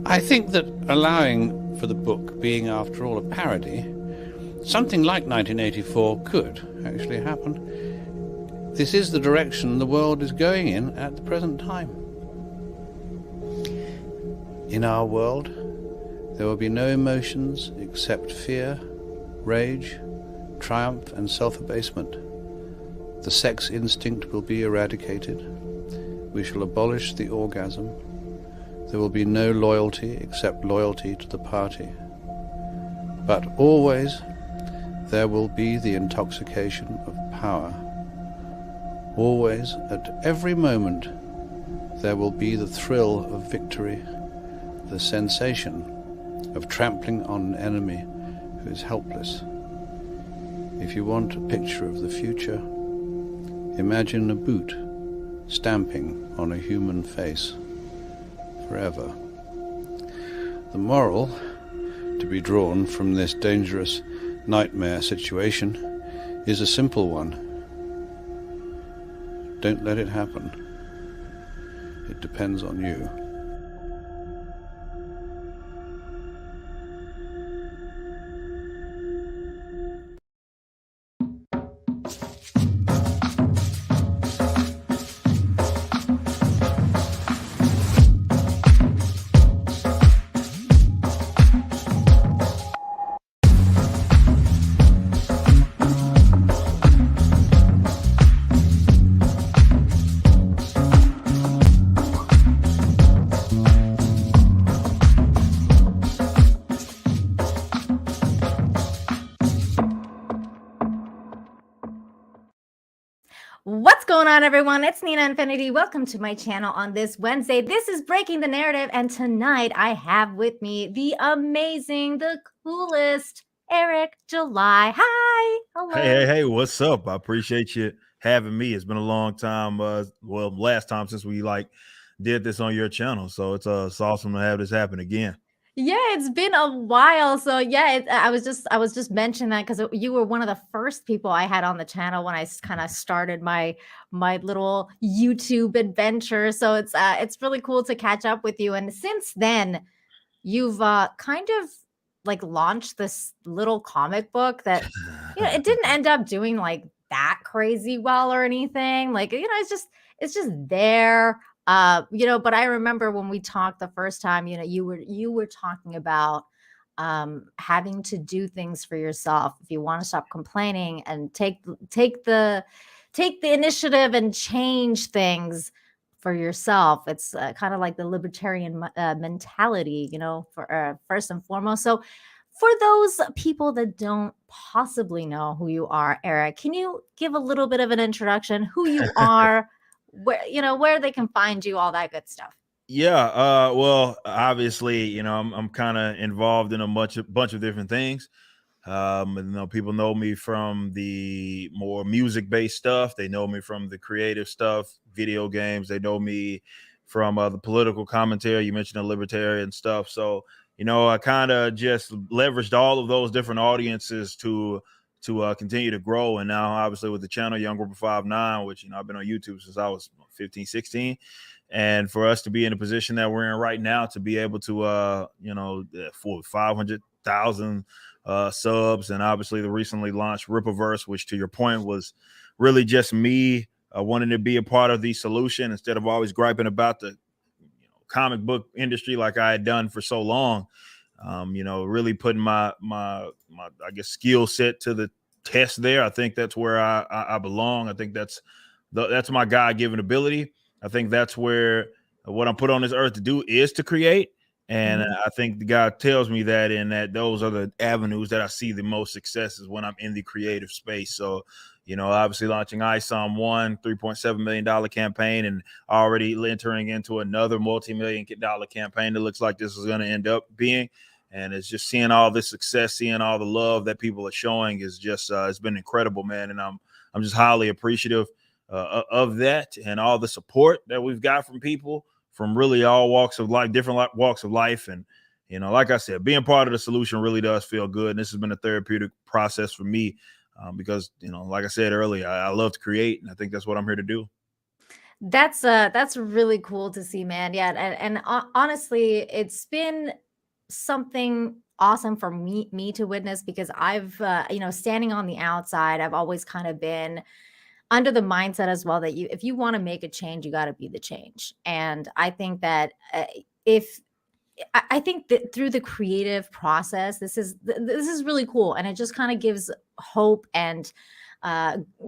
I think that allowing for the book being, after all, a parody, something like 1984 could actually happen. This is the direction the world is going in at the present time. In our world, there will be no emotions except fear, rage, triumph, and self-abasement. The sex instinct will be eradicated. We shall abolish the orgasm. There will be no loyalty except loyalty to the party. But always there will be the intoxication of power. Always, at every moment, there will be the thrill of victory, the sensation of trampling on an enemy who is helpless. If you want a picture of the future, imagine a boot stamping on a human face forever. The moral to be drawn from this dangerous nightmare situation is a simple one. Don't let it happen. It depends on you. What's going on, everyone? It's Nina Infinity. Welcome to my channel on this Wednesday. This is Breaking the Narrative, and tonight I have with me the amazing, the coolest Eric July. Hi. Hello. Hey, what's up? I appreciate you having me. It's been a long time. Last time since we did this on your channel. So it's awesome to have this happen again. Yeah, it's been a while. So yeah, I was just mentioning that because you were one of the first people I had on the channel when I kind of started my little YouTube adventure. So it's really cool to catch up with you. And since then, you've kind of like launched this little comic book that it didn't end up doing like that crazy well or anything. Like, it's just there. But I remember when we talked the first time, you were talking about having to do things for yourself if you want to stop complaining and take the initiative and change things for yourself. It's kind of like the libertarian mentality, for first and foremost. So for those people that don't possibly know who you are, Eric, can you give a little bit of an introduction, who you are, where they can find you, all that good stuff? Yeah. Well, obviously, I'm kind of involved in a bunch of different things. People know me from the more music-based stuff. They know me from the creative stuff, video games. They know me from the political commentary. You mentioned the libertarian stuff. So, I kind of just leveraged all of those different audiences to continue to grow. And now, obviously, with the channel youngrippa59, which, I've been on YouTube since I was 15, 16. And for us to be in the position that we're in right now, to be able to, for 500,000 subs, and obviously the recently launched Rippaverse, which to your point was really just me wanting to be a part of the solution instead of always griping about the comic book industry like I had done for so long. Really putting my I guess skill set to the test there. I think that's where I belong. I think that's my God-given ability. I think that's where what I'm put on this earth to do is to create. And I think God tells me that, and that those are the avenues that I see the most success is when I'm in the creative space. So, obviously launching ISOM $3.7 million campaign, and already entering into another multi-million-dollar campaign that looks like this is going to end up being. And it's just seeing all this success, seeing all the love that people are showing is just, it's been incredible, man. And I'm just highly appreciative of that, and all the support that we've got from people from really all walks of life, different walks of life. And, like I said, being part of the solution really does feel good. And this has been a therapeutic process for me because, like I said earlier, I love to create, and I think that's what I'm here to do. That's really cool to see, man. Yeah, and honestly, it's been something awesome for me to witness, because I've standing on the outside, I've always kind of been under the mindset as well that if you want to make a change, you got to be the change. And I think that if I think that through the creative process, this is really cool, and it just kind of gives hope and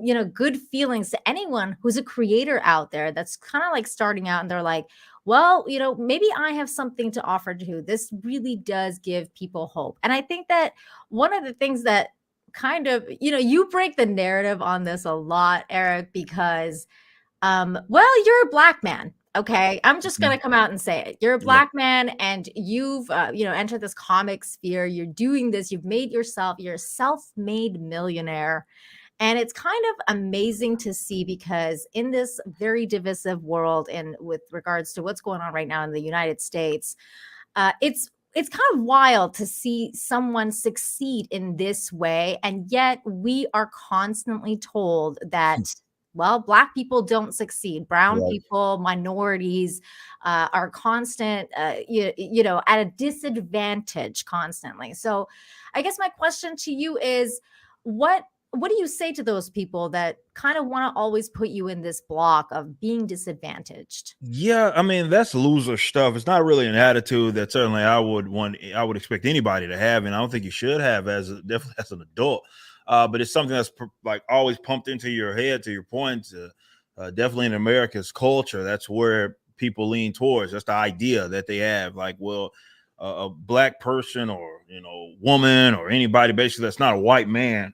good feelings to anyone who's a creator out there that's kind of like starting out and they're like, well, maybe I have something to offer too. This really does give people hope. And I think that one of the things that kind of, you break the narrative on this a lot, Eric, because well, you're a Black man. Okay, I'm just gonna come out and say it. You're a Black man, and you've entered this comic sphere. You're doing this. You're a self-made millionaire, and it's kind of amazing to see, because in this very divisive world, and with regards to what's going on right now in the United States, it's kind of wild to see someone succeed in this way, and yet we are constantly told that, well, Black people don't succeed. Brown Right. people, minorities are constant, at a disadvantage constantly. So I guess my question to you is, what do you say to those people that kind of want to always put you in this block of being disadvantaged? Yeah, I mean, that's loser stuff. It's not really an attitude that certainly I would expect anybody to have, and I don't think you should have definitely as an adult. But it's something that's like always pumped into your head. To your point, definitely in America's culture, that's where people lean towards. That's the idea that they have. Like, well, a Black person, or woman, or anybody basically that's not a white man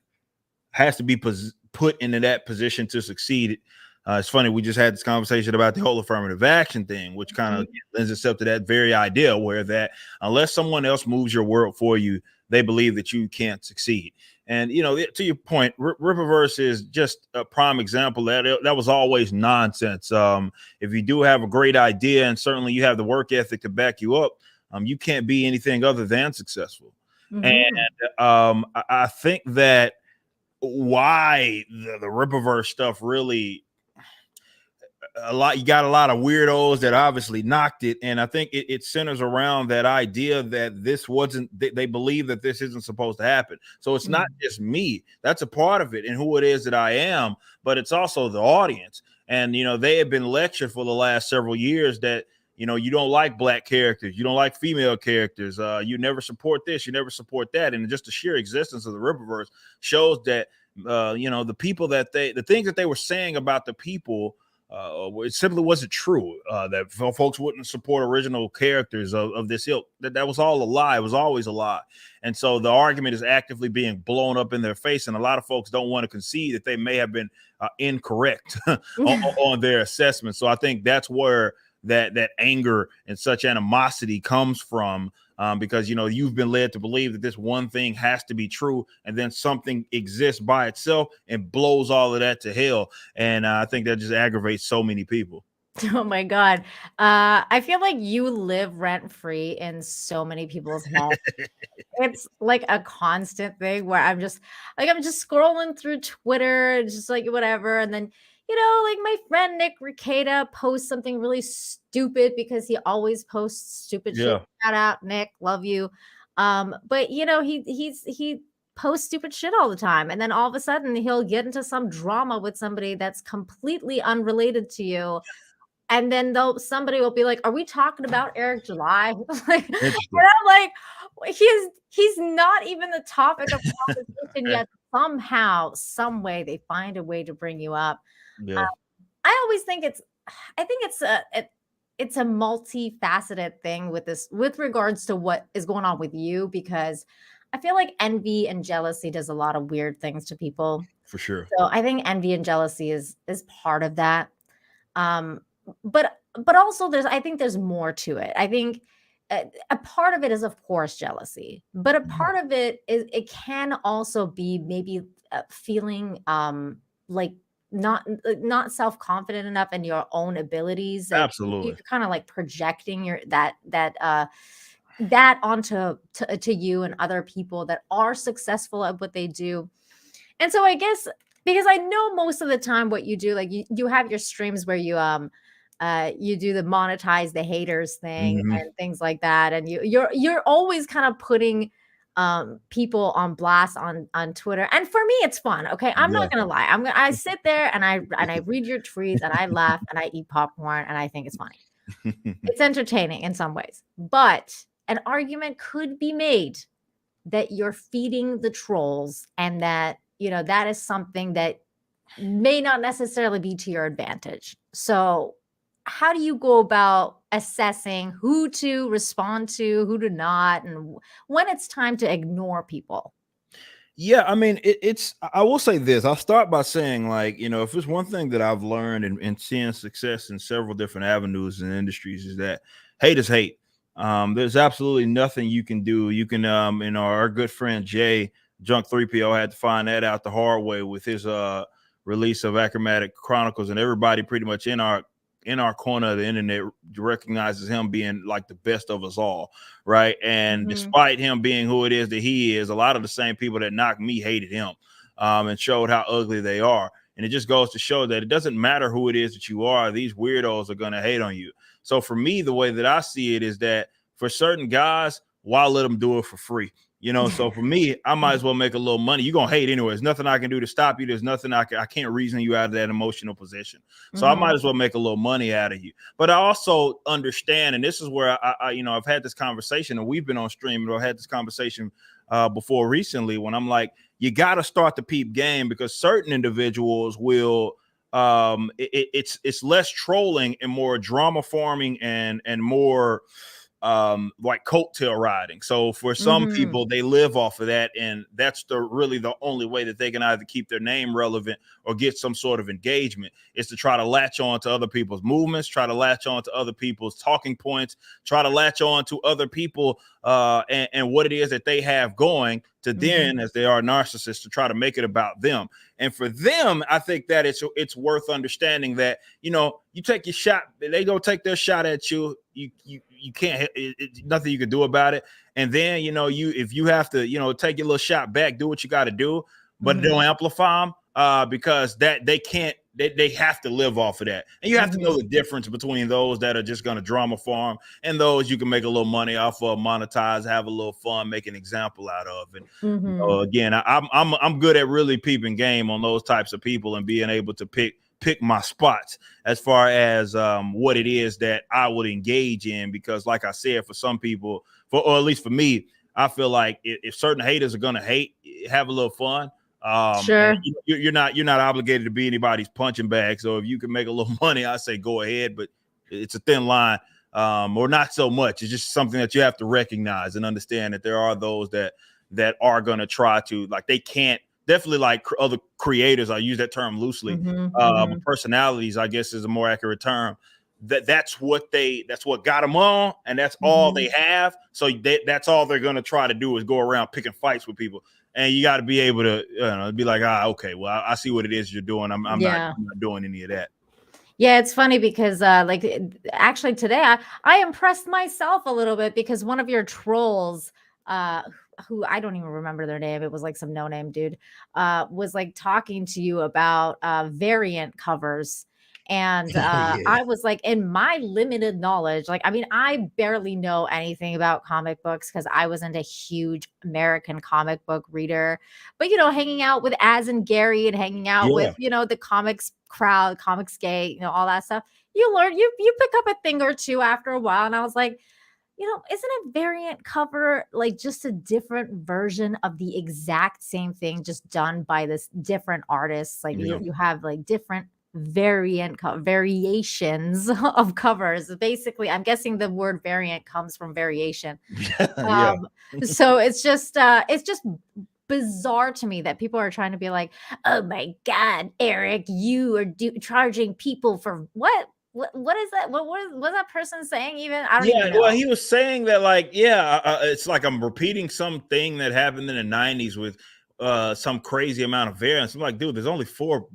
has to be put into that position to succeed. It's funny, we just had this conversation about the whole affirmative action thing, which kind of lends itself to that very idea, where that unless someone else moves your world for you, they believe that you can't succeed. And to your point, Rippaverse is just a prime example that was always nonsense. If you do have a great idea, and certainly you have the work ethic to back you up, you can't be anything other than successful. And I think that why the Rippaverse stuff really you got a lot of weirdos that obviously knocked it, and I think it centers around that idea that this wasn't they believe that this isn't supposed to happen. So it's not just me, that's a part of it, and who it is that I am, but it's also the audience. And they have been lectured for the last several years that you don't like Black characters, you don't like female characters, you never support this, you never support that. And just the sheer existence of the Rippaverse shows that the people the things that they were saying about the people, it simply wasn't true. That folks wouldn't support original characters of this ilk. That was all a lie. It was always a lie. And so the argument is actively being blown up in their face, and a lot of folks don't want to concede that they may have been incorrect on their assessment. So I think that's where that anger and such animosity comes from, because you've been led to believe that this one thing has to be true, and then something exists by itself and blows all of that to hell. And I think that just aggravates so many people. Oh my God. I feel like you live rent free in so many people's heads. It's like a constant thing where I'm just scrolling through Twitter, just like whatever. And then, like my friend Nick Ricada posts something really stupid, because he always posts stupid shit. Yeah. Shout out, Nick, love you. But he posts stupid shit all the time. And then all of a sudden he'll get into some drama with somebody that's completely unrelated to you. And then somebody will be like, "Are we talking about Eric July?" Like, and I'm like, he's not even the topic of conversation yet. Somehow, some way, they find a way to bring you up. Yeah. I always think it's a multifaceted thing with regards to what is going on with you, because I feel like envy and jealousy does a lot of weird things to people. For sure. So I think envy and jealousy is part of that. But also I think there's more to it. I think a part of it is, of course, jealousy, but a part of it can also be maybe feeling like not self-confident enough in your own abilities. Like, Absolutely. you're kind of like projecting that onto to you and other people that are successful at what they do. And so I guess Because I know most of the time what you do, like you have your streams where you do the monetize the haters thing Mhm. and things like that, and you're always kind of putting people on blast on Twitter. And for me it's fun. Okay, I'm Yeah. not gonna lie. I sit there and I read your tweets and I laugh and I eat popcorn and I think it's funny. It's entertaining in some ways, but an argument could be made that you're feeding the trolls and that, that is something that may not necessarily be to your advantage. So, how do you go about assessing who to respond to, who to not, and when it's time to ignore people? Yeah, I mean, I will say this. I'll start by saying, like, if it's one thing that I've learned in seeing success in several different avenues and industries is that hate is hate. There's absolutely nothing you can do. You can, our good friend Jay Junk 3PO had to find that out the hard way with his release of Achromatic Chronicles, and everybody pretty much in our corner of the internet recognizes him being like the best of us all, right? And despite him being who it is that he is, a lot of the same people that knocked me hated him, and showed how ugly they are. And it just goes to show that it doesn't matter who it is that you are, these weirdos are going to hate on you. So for me, the way that I see it is that for certain guys, why let them do it for free? So for me, I might as well make a little money. You're going to hate anyway. There's nothing I can do to stop you. There's nothing I can't reason you out of that emotional position. So I might as well make a little money out of you. But I also understand, and this is where I've had this conversation, and we've been on stream, and I've had this conversation before recently, when I'm like, you got to start the peep game, because certain individuals will, it's less trolling and more drama farming and more like coattail riding. So for some people, they live off of that, and that's really the only way that they can either keep their name relevant or get some sort of engagement, is to try to latch on to other people's movements, try to latch on to other people's talking points, try to latch on to other people and what it is that they have going, to then, as they are narcissists, to try to make it about them. And for them, I think that it's worth understanding that, you take your shot, they go take their shot at you. You can't, nothing you can do about it. And then, if you have to, take your little shot back, do what you got to do, but don't amplify them, because that they have to live off of that. And you have to know the difference between those that are just going to drama farm and those you can make a little money off of, monetize, have a little fun, make an example out of. And again, I'm good at really peeping game on those types of people and being able to pick my spots as far as what it is that I would engage in. Because like I said, for some people, or at least for me, I feel like if certain haters are going to hate, have a little fun. Sure. You're not obligated to be anybody's punching bag. So if you can make a little money, I say go ahead, but it's a thin line, or not so much. It's just something that you have to recognize and understand that there are those that are going to try to, like, they can't, definitely like other creators. I use that term loosely. Personalities, I guess, is a more accurate term. That's what got them on, and that's all they have. So that's all they're going to try to do is go around picking fights with people. And you got to be able to, be like, okay, well, I see what it is you're doing. I'm not doing any of that. Yeah, it's funny because actually today I impressed myself a little bit, because one of your trolls, who I don't even remember their name, it was like some no-name dude, was like talking to you about variant covers. And I was like, in my limited knowledge, like, I mean, I barely know anything about comic books because I wasn't a huge American comic book reader. But, hanging out with Az and Gary and hanging out with, the comics crowd, comics gay, all that stuff, you learn, you pick up a thing or two after a while. And I was like, isn't a variant cover like just a different version of the exact same thing, just done by this different artists? Like you have like different variations of covers. Basically, I'm guessing the word variant comes from variation. So it's just bizarre to me that people are trying to be like, oh my God, Eric, you are charging people for what? What is that? What was that person saying? Even I don't even know. Well, he was saying that, like, it's like I'm repeating something that happened in the 90s with some crazy amount of variants. I'm like, dude, there's only four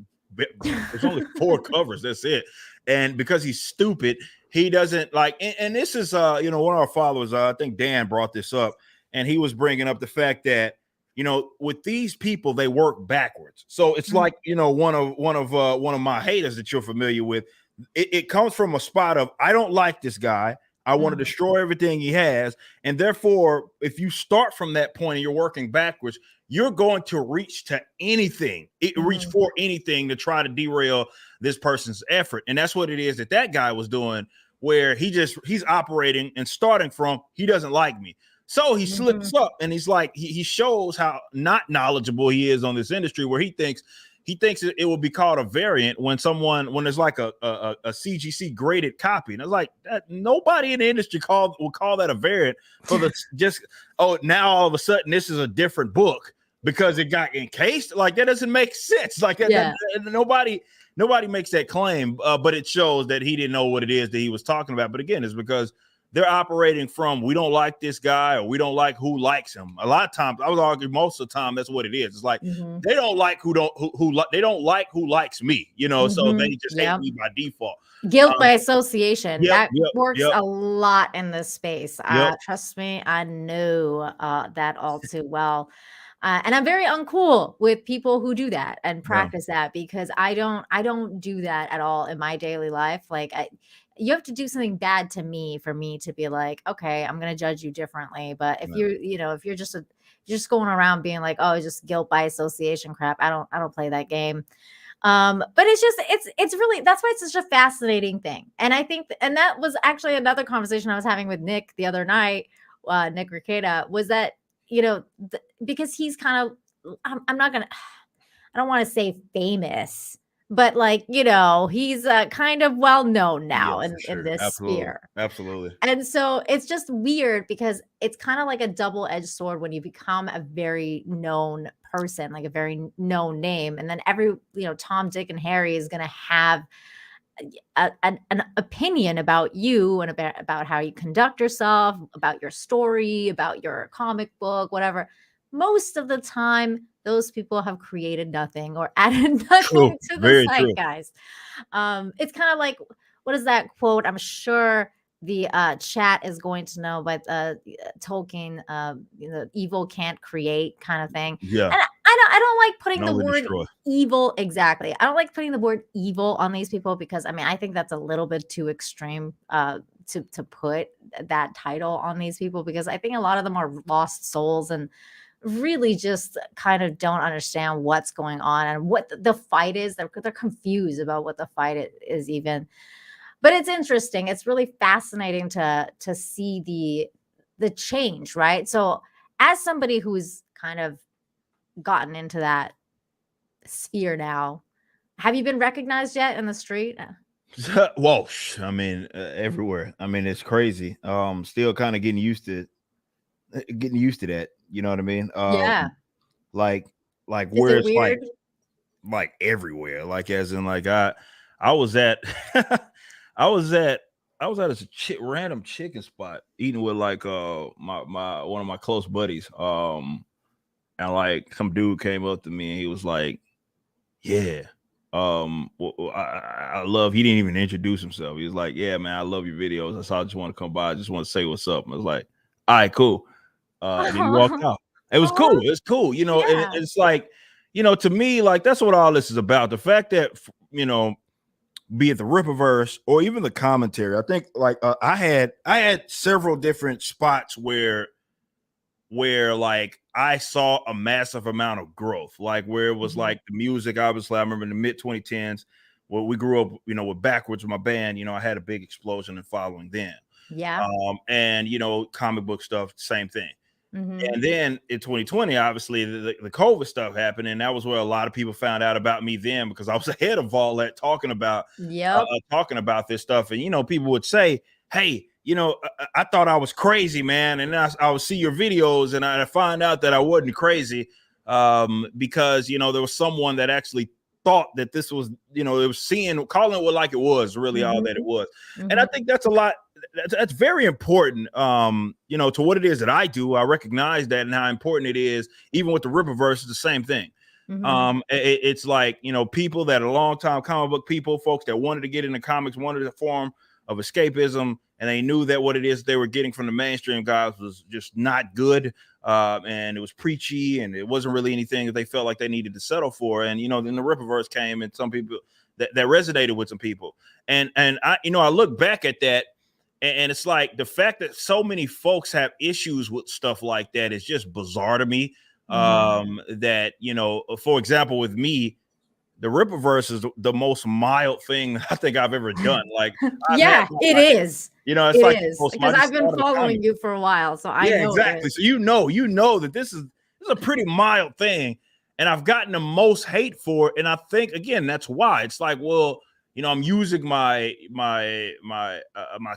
covers. That's it. And because he's stupid, he doesn't like. And this is one of our followers. I think Dan brought this up, and he was bringing up the fact that you know, with these people, they work backwards. So it's like, you know, one of my haters that you're familiar with, it comes from a spot of, I don't like this guy. I want to destroy everything he has. And therefore, if you start from that point and you're working backwards, you're going to reach to anything, reach for anything to try to derail this person's effort. And that's what it is that guy was doing, where he's operating and starting from, he doesn't like me. So he slips up, and he's like, he shows how not knowledgeable he is on this industry, where he thinks it will be called a variant when there's like a CGC graded copy. And it's like, nobody in the industry will call that a variant for now all of a sudden this is a different book because it got encased. Like, that doesn't make sense. Like nobody makes that claim, but it shows that he didn't know what it is that he was talking about. But again, it's because they're operating from, we don't like this guy, or we don't like who likes him. A lot of times, I would argue most of the time, that's what it is. It's like, they don't like they don't like who likes me, you know, so they just hate me by default. Guilt by association. That works a lot in this space. Trust me, I know that all too well. And I'm very uncool with people who do that and practice that, because I don't do that at all in my daily life. Like, you have to do something bad to me for me to be like, okay, I'm going to judge you differently. But if you're just going around being like, oh, it's just guilt by association crap, I don't play that game. But it's really, that's why it's such a fascinating thing. And I think, and that was actually another conversation I was having with Nick the other night, Nick Ricada, was that, you know, because he's kind of, I don't want to say famous, but like, you know, he's kind of well known now in this sphere. Absolutely. And so it's just weird, because it's kind of like a double-edged sword when you become a very known person, like a very known name. And then Tom, Dick, and Harry is going to have an opinion about you and about how you conduct yourself, about your story, about your comic book, whatever. Most of the time, those people have created nothing or added nothing to the zeitgeist. It's kind of like, what is that quote? I'm sure the chat is going to know, but Tolkien, evil can't create, kind of thing. Yeah. And I don't like putting the word evil. Exactly. I don't like putting the word evil on these people, because I think that's a little bit too extreme to put that title on these people, because I think a lot of them are lost souls and really just kind of don't understand what's going on and what the fight is. They're confused about what the fight is even. But it's interesting. It's really fascinating to see the change, right? So as somebody who's kind of gotten into that sphere now, have you been recognized yet in the street? Whoa, everywhere. It's crazy. Still kind of getting used to that. You know what I mean? Like where it's weird? like everywhere. Like, as in, like, I was at I was at a random chicken spot eating with like my one of my close buddies. And like some dude came up to me and he was like, yeah, I love, he didn't even introduce himself. He was like, yeah, man, I love your videos. I just want to come by. I just want to say what's up. And I was like, all right, cool. And he walked out. It was cool. It's cool. You know, and it's like, you know, to me, like, that's what all this is about. The fact that, you know, be it the Rippaverse or even the commentary, I think like I had several different spots where like I saw a massive amount of growth, like where it was like the music. Obviously, I remember in the mid 2010s where we grew up, you know, with Backwards, with my band, you know, I had a big explosion in following then. Yeah. And, you know, comic book stuff, same thing. And then in 2020, obviously the COVID stuff happened, and that was where a lot of people found out about me then, because I was ahead of all that talking about this stuff. And, you know, people would say, hey, you know, I thought I was crazy, man. And I would see your videos and I find out that I wasn't crazy because, you know, there was someone that actually thought that this was, you know, it was calling it like it was really all that it was. And I think that's a lot. That's very important, you know, to what it is that I do. I recognize that and how important it is. Even with the Rippaverse, it's the same thing. It's like, you know, people that are long-time comic book people, folks that wanted to get into comics, wanted a form of escapism, and they knew that what it is they were getting from the mainstream guys was just not good. and it was preachy, and it wasn't really anything that they felt like they needed to settle for. And then the Rippaverse came, and some people that resonated with some people. And I I look back at that, and it's like the fact that so many folks have issues with stuff like that is just bizarre to me. That for example, with me, the Rippaverse is the most mild thing I think I've ever done. Like, yeah, it is. It's it like is because I've been following you for a while, so I know exactly. So you know that this is a pretty mild thing, and I've gotten the most hate for it. And I think again that's why it's like, well, I'm using my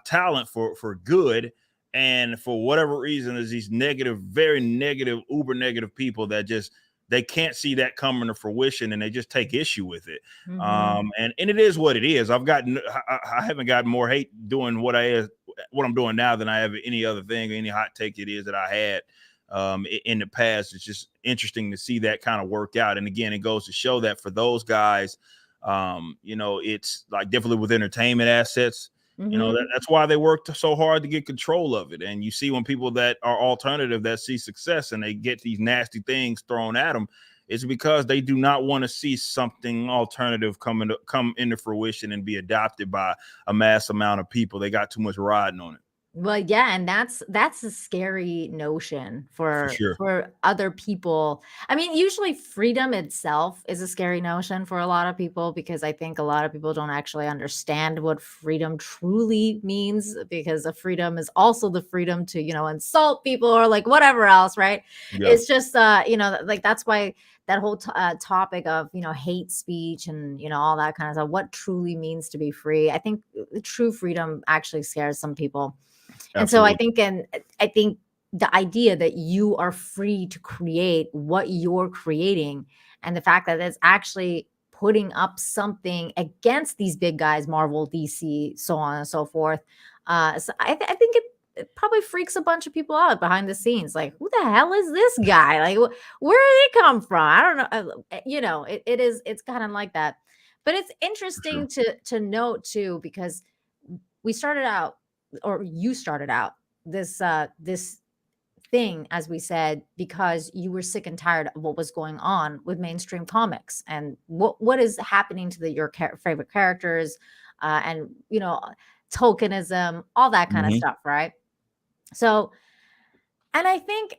talent for good, and for whatever reason, there's these negative, very negative, uber negative people that just they can't see that coming to fruition, and they just take issue with it. And it is what it is. I haven't gotten more hate doing what I'm doing now than I have any other thing, any hot take it is that I had in the past. It's just interesting to see that kind of work out. And again, it goes to show that for those guys, it's like definitely with entertainment assets, that's why they worked so hard to get control of it. And you see when people that are alternative that see success and they get these nasty things thrown at them, it's because they do not want to see something alternative come into fruition and be adopted by a mass amount of people. They got too much riding on it. Well, yeah, and that's a scary notion for other people. I mean, usually freedom itself is a scary notion for a lot of people, because I think a lot of people don't actually understand what freedom truly means, because the freedom is also the freedom to, insult people or like whatever else, right? Yeah. It's just, like that's why that whole topic of, hate speech and, all that kind of stuff, what truly means to be free. I think true freedom actually scares some people. And Absolutely. So I think the idea that you are free to create what you're creating, and the fact that it's actually putting up something against these big guys, Marvel, DC, so on and so forth. So I think it probably freaks a bunch of people out behind the scenes. Like, who the hell is this guy? Like, where did he come from? I don't know. It's kind of like that. But it's interesting to note too, because we started out, or you started out this thing, as we said, because you were sick and tired of what was going on with mainstream comics and what is happening to your favorite characters, and tokenism, all that kind of stuff, right? So, and I think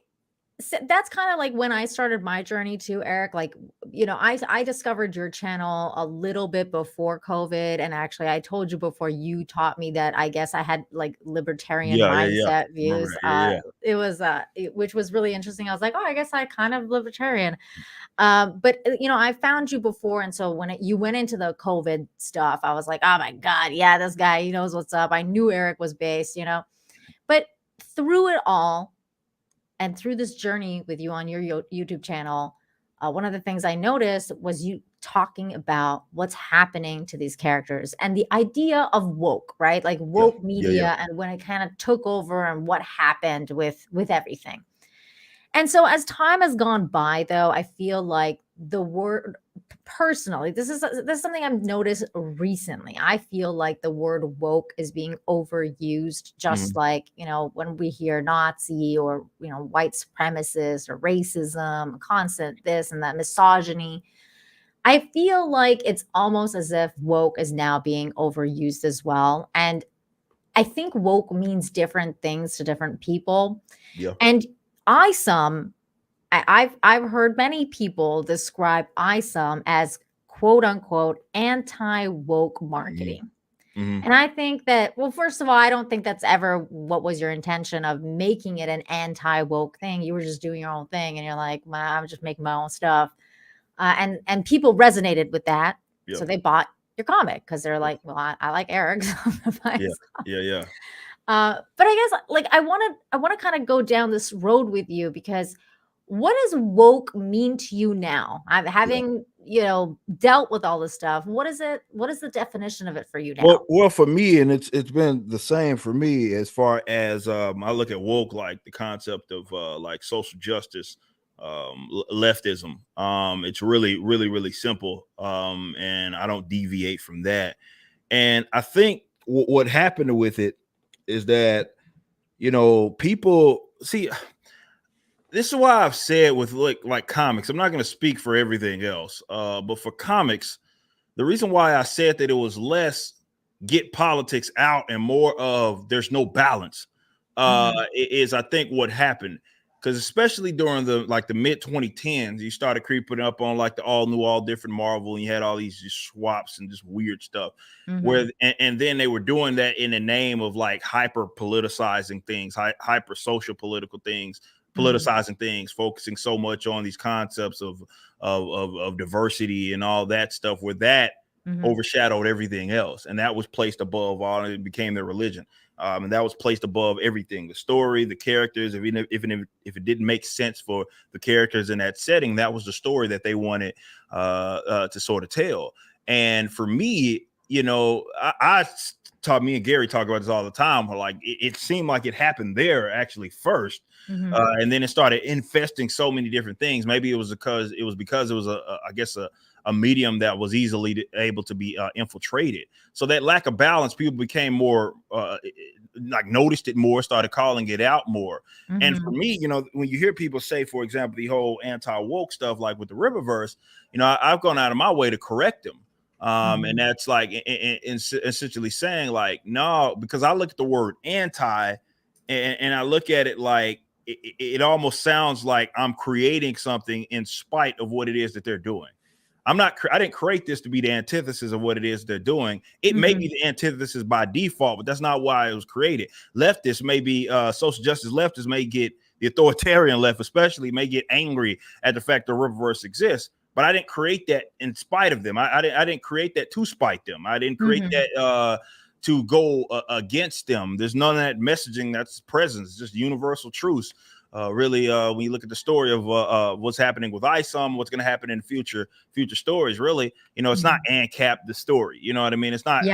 that's kind of like when I started my journey too, Eric. Like, I discovered your channel a little bit before COVID. And actually, I told you before, you taught me that I guess I had like libertarian mindset views. It was, which was really interesting. I was like, oh, I guess I kind of libertarian. But I found you before. And so when you went into the COVID stuff, I was like, oh my God, yeah, this guy, he knows what's up. I knew Eric was based, but through it all, and through this journey with you on your YouTube channel, one of the things I noticed was you talking about what's happening to these characters and the idea of woke, right? Like woke media and when it kind of took over and what happened with everything. And so as time has gone by, though, I feel like the word, personally, this is something I've noticed recently. I feel like the word woke is being overused, just like, when we hear Nazi or, white supremacist or racism, constant this and that, misogyny. I feel like it's almost as if woke is now being overused as well. And I think woke means different things to different people. Yeah. And ISOM, I've heard many people describe ISOM as quote unquote anti-woke marketing. And I think that, well, first of all, I don't think that's ever what was your intention of making it an anti-woke thing. You were just doing your own thing and you're like, well, I'm just making my own stuff. And people resonated with that. Yep. So they bought your comic because they're like, well, I like Eric. So yeah. But I guess like I want to kind of go down this road with you, because what does woke mean to you now? I'm having, dealt with all this stuff. What is it? What is the definition of it for you now? Well, for me, and it's been the same for me as far as I look at woke, like the concept of like social justice, leftism. It's really, really, really simple. And I don't deviate from that. And I think what happened with it is that, people see, this is why I've said with like comics, I'm not going to speak for everything else, but for comics, the reason why I said that it was less get politics out and more of there's no balance is I think what happened, because especially during the mid 2010s, you started creeping up on like the all new, all different Marvel, and you had all these just swaps and just weird stuff. Where and then they were doing that in the name of like hyper politicizing things, hyper social political things, politicizing things, focusing so much on these concepts of diversity and all that stuff, where that overshadowed everything else, and that was placed above all, and it became their religion. And that was placed above everything: the story, the characters. If it didn't make sense for the characters in that setting, that was the story that they wanted to sort of tell. And for me, you know, I taught me and Gary talk about this all the time. Like it seemed like it happened there actually first, and then it started infesting so many different things. Maybe it was because it was a medium that was easily able to be infiltrated. So that lack of balance, people became more noticed it more, started calling it out more. And for me, you know, when you hear people say, for example, the whole anti-woke stuff, like with the Rippaverse, you know, I've gone out of my way to correct them. And that's like essentially saying like, no, because I look at the word anti and I look at it like it almost sounds like I'm creating something in spite of what it is that they're doing. I didn't create this to be the antithesis of what it is they're doing. It may be the antithesis by default, but that's not why it was created. Leftists may be social justice leftists may get the authoritarian left, especially may get angry at the fact the Rippaverse exists. But I didn't create that in spite of them. I didn't create that to spite them. I didn't create that to go against them. There's none of that messaging that's present. It's just universal truths. Really, when you look at the story of what's happening with ISOM, what's going to happen in future stories, really, you know, it's not ANCAP the story. You know what I mean? It's not,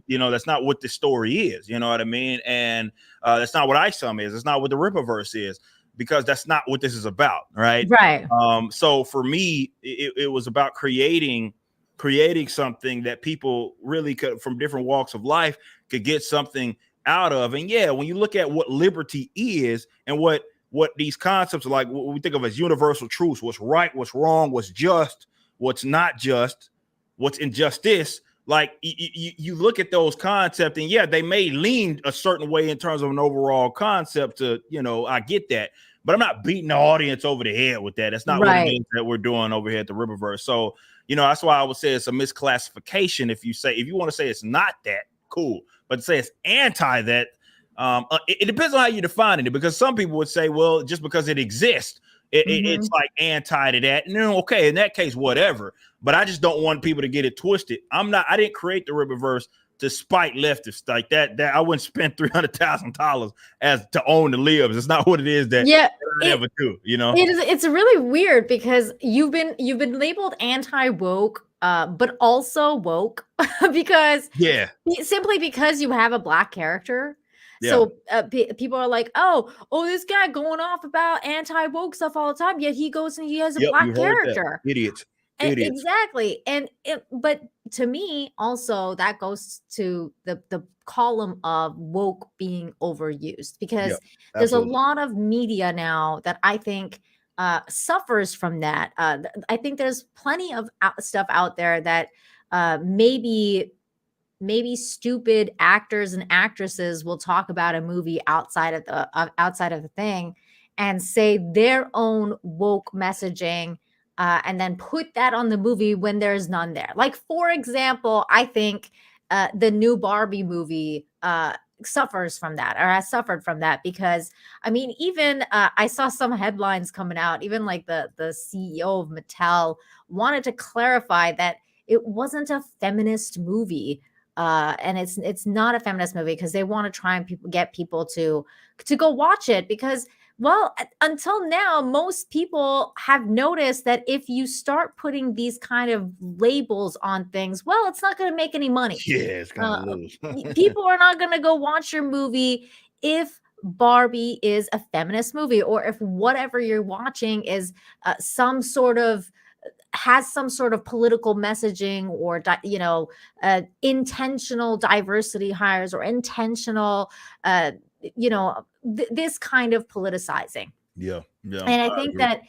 you know, that's not what the story is. You know what I mean? And that's not what ISOM is. It's not what the Rippaverse is, because that's not what this is about. Right. So for me, it was about creating something that people really could, from different walks of life, could get something out of. And yeah, when you look at what liberty is and what these concepts are, like what we think of as universal truths, what's right, what's wrong, what's just, what's not just, what's injustice, like you look at those concepts, and yeah, they may lean a certain way in terms of an overall concept to, you know, I get that, but I'm not beating the audience over the head with that. That's not what it is that we're doing over here at the Rippaverse. So, you know, that's why I would say it's a misclassification. If you want to say it's not that, cool, but to say it's anti that, it depends on how you define it, because some people would say, well, just because it exists, it's like anti to that. No, okay, in that case, whatever. But I just don't want people to get it twisted. I didn't create the Rippaverse to spite leftists like that. I wouldn't spend $300,000 as to own the libs. It's not what it is that I ever do. You know, it's really weird because you've been labeled anti-woke, but also woke because simply because you have a Black character. So people are like, oh, this guy going off about anti-woke stuff all the time, yet he goes and he has a Black character. Idiots. Exactly. But to me, also, that goes to the column of woke being overused, because there's a lot of media now that I think suffers from that. I think there's plenty of stuff out there that maybe stupid actors and actresses will talk about a movie outside of the thing and say their own woke messaging, and then put that on the movie when there's none there. Like, for example, I think the new Barbie movie suffers from that, or has suffered from that, because I mean, even I saw some headlines coming out, even like the CEO of Mattel wanted to clarify that it wasn't a feminist movie. And it's not a feminist movie, because they want to try and get people to go watch it, because, well, until now, most people have noticed that if you start putting these kind of labels on things, well, it's not going to make any money. Yeah, it's going to lose. People are not going to go watch your movie if Barbie is a feminist movie, or if whatever you're watching is has some sort of political messaging, or intentional diversity hires, or intentional this kind of politicizing. Yeah, yeah, And I I think agree. that,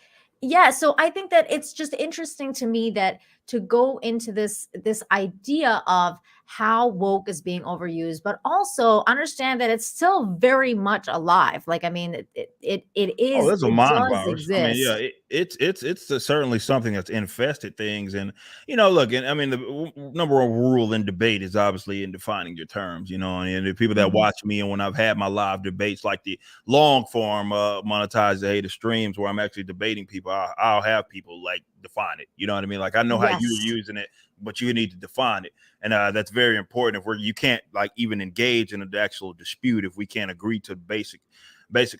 yeah, so I think that it's just interesting to me that to go into this idea of how woke is being overused, but also understand that it's still very much alive. Like, I mean, Oh, it's a it mind does virus. I mean, yeah, exist. certainly something that's infested things, and look, and I mean, the number one rule in debate is obviously in defining your terms. And the people that Mhm. watch me, and when I've had my live debates, like the long form monetized the hater streams, where I'm actually debating people, I'll have people like define it. You know what I mean? Like, I know how you're Yes. using it, but you need to define it, and that's very important. If you can't like even engage in an actual dispute if we can't agree to basic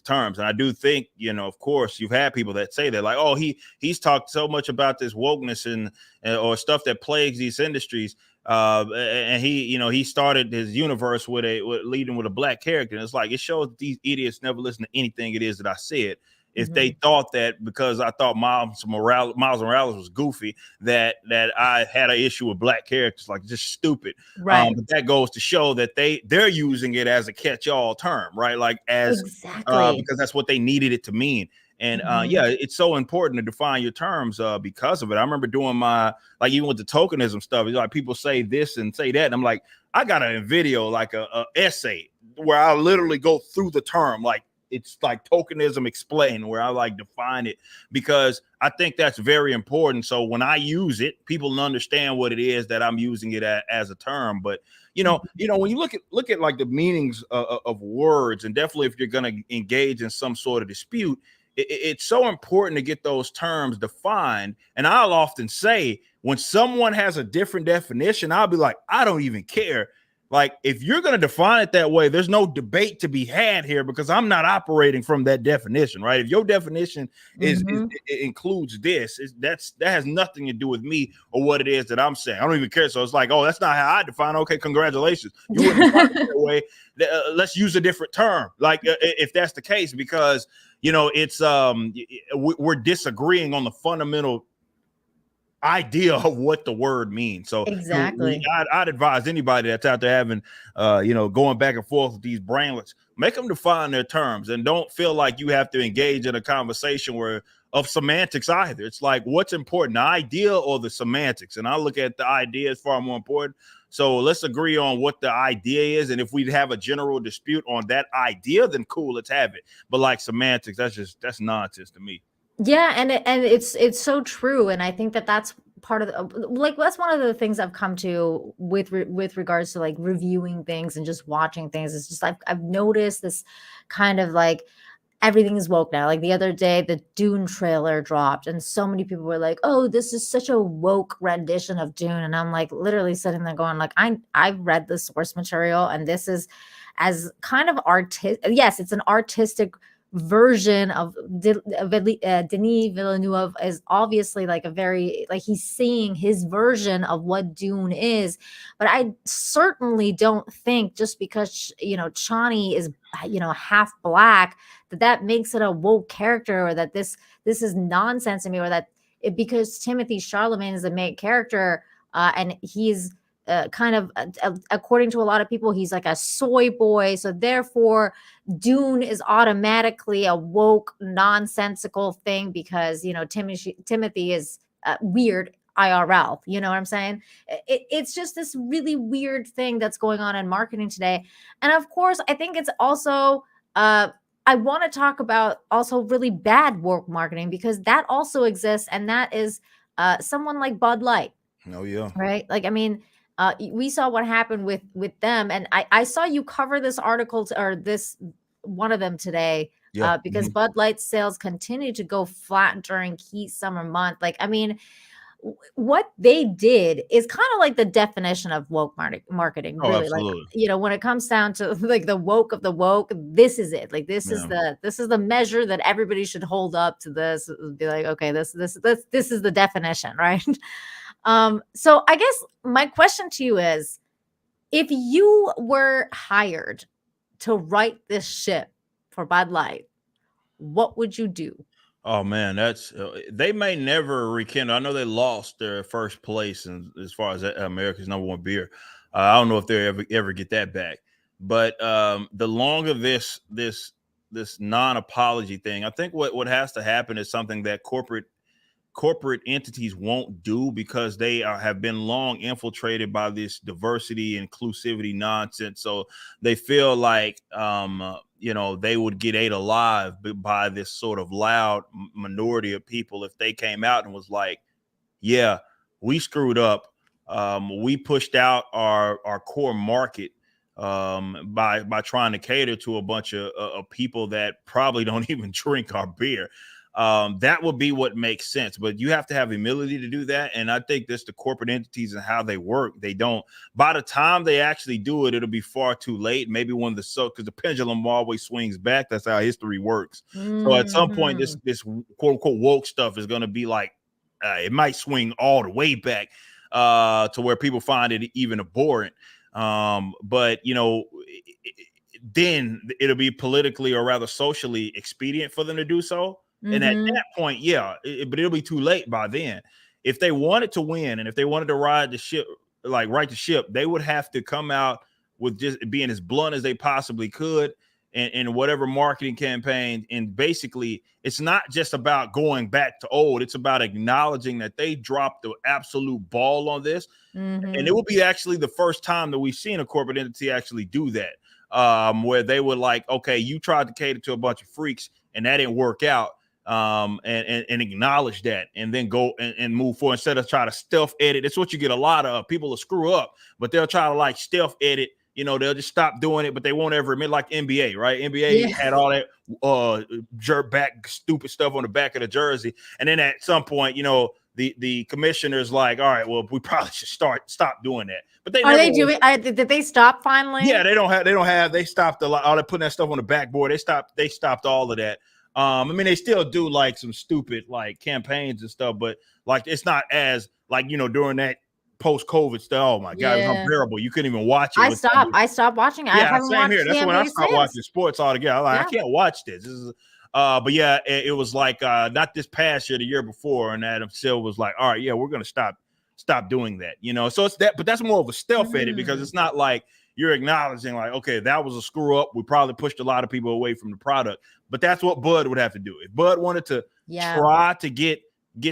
terms. And I do think, of course, you've had people that say that, like, oh, he's talked so much about this wokeness and or stuff that plagues these industries. And he started his universe with leading with a black character. And it's like, it shows that these idiots never listen to anything it is that I said. If they Mhm. thought that because I thought Miles Morales was goofy, that I had an issue with black characters, like, just stupid. Right. But that goes to show that they're using it as a catch-all term, right? Like, as Exactly. because that's what they needed it to mean. And Mhm. yeah, it's so important to define your terms because of it. I remember doing my, like, even with the tokenism stuff, it's like people say this and say that, and I'm like, I got a video, like a essay where I literally go through the term, like, it's like tokenism explained, where I like define it, because I think that's very important. So when I use it, people understand what it is that I'm using it as a term. But when you look at like the meanings of words, and definitely if you're going to engage in some sort of dispute, it's so important to get those terms defined. And I'll often say, when someone has a different definition, I'll be like, I don't even care. Like, if you're going to define it that way, there's no debate to be had here, because I'm not operating from that definition, right? If your definition Mhm. it includes this, that has nothing to do with me or what it is that I'm saying. I don't even care. So it's like, oh, that's not how I define. Okay, congratulations, you wouldn't define it that way. Let's use a different term, like, if that's the case, because it's we're disagreeing on the fundamental idea of what the word means. So Exactly. I'd advise anybody that's out there having going back and forth with these brainlets, make them define their terms, and don't feel like you have to engage in a conversation of semantics either. It's like, what's important, the idea or the semantics? And I look at the idea as far more important. So let's agree on what the idea is, and if we have a general dispute on that idea, then cool, let's have it. But like semantics, that's nonsense to me. Yeah, and it's so true, and I think that that's part of the, like, that's one of the things I've come to with regards to like reviewing things and just watching things. It's just I've noticed this kind of like everything is woke now. Like the other day, the Dune trailer dropped, and so many people were like, "Oh, this is such a woke rendition of Dune," and I'm like literally sitting there going, like, I've read the source material, and this is as kind of Yes, it's an artistic version of Denis Villeneuve is obviously like a very like he's seeing his version of what Dune is, but I certainly don't think just because Chani is half black that makes it a woke character, or that this is nonsense to me, or that because Timothy Charlemagne is the main character, and he's kind of according to a lot of people, he's like a soy boy, so therefore Dune is automatically a woke, nonsensical thing because Timothy is weird IRL. You know what I'm saying? It's just this really weird thing that's going on in marketing today, and of course, I think it's also. I want to talk about also really bad woke marketing because that also exists, and that is someone like Bud Light. Oh yeah. Right? Like, I mean, we saw what happened with them, and I saw you cover this article or this one of them today, Yeah. because Bud Light sales continue to go flat during key summer month. Like, I mean, what they did is kind of like the definition of woke marketing, Oh, really. Like, absolutely. when it comes down to like the woke of the woke, this is it. Like, Yeah. this is the measure that everybody should hold up to. This be like, okay, this is the definition, right? So I guess my question to you is, if you were hired to write this ship for Bud Light, what would you do? Oh man, that's they may never rekindle. I know they lost their first place in, as far as America's number one beer. I don't know if they ever get that back. But the longer this non-apology thing. I think what has to happen is something that corporate entities won't do, because they have been long infiltrated by this diversity, inclusivity nonsense. So they feel like, they would get ate alive by this sort of loud minority of people if they came out and was like, yeah, we screwed up. We pushed out our core market by trying to cater to a bunch of people that probably don't even drink our beer. That would be what makes sense, but you have to have humility to do that. And I think that's the corporate entities and how they work. They don't, by the time they actually do it, it'll be far too late. Maybe when because the pendulum always swings back. That's how history works. So at some point, this quote unquote woke stuff is going to be like, it might swing all the way back to where people find it even abhorrent. But then it'll be politically, or rather socially, expedient for them to do so. And at that point, but it'll be too late by then. If they wanted to win, and if they wanted to ride the ship, like right the ship, they would have to come out with just being as blunt as they possibly could in whatever marketing campaign. And basically, it's not just about going back to old. It's about acknowledging that they dropped the absolute ball on this. And it will be actually the first time that we've seen a corporate entity actually do that, where they were like, okay, you tried to cater to a bunch of freaks and that didn't work out. And acknowledge that, and then go and move forward instead of try to stealth edit. It's what you get a lot of. People will screw up, but they'll try to like stealth edit. They'll just stop doing it, but they won't ever admit, like NBA, right? NBA had all that jerk back stupid stuff on the back of the jersey. And then at some point, the commissioner's like, all right, well, we probably should stop doing that. But did they stop finally? Yeah, they stopped a lot. All they putting that stuff on the backboard. They stopped all of that. They still do like some stupid like campaigns and stuff, but like it's not as like during that post-COVID stuff. Oh my God, it's unbearable. You couldn't even watch it. I stopped watching it. Yeah, same here. That's when I stopped watching sports altogether. I can't watch this. This is but yeah, it was like not this past year, the year before, and Adam Silver was like, all right, yeah, we're gonna stop doing that. So it's that, but that's more of a stealth edit, because it's not like you're acknowledging like, okay, that was a screw up. We probably pushed a lot of people away from the product. But that's what Bud would have to do. If Bud wanted to try to get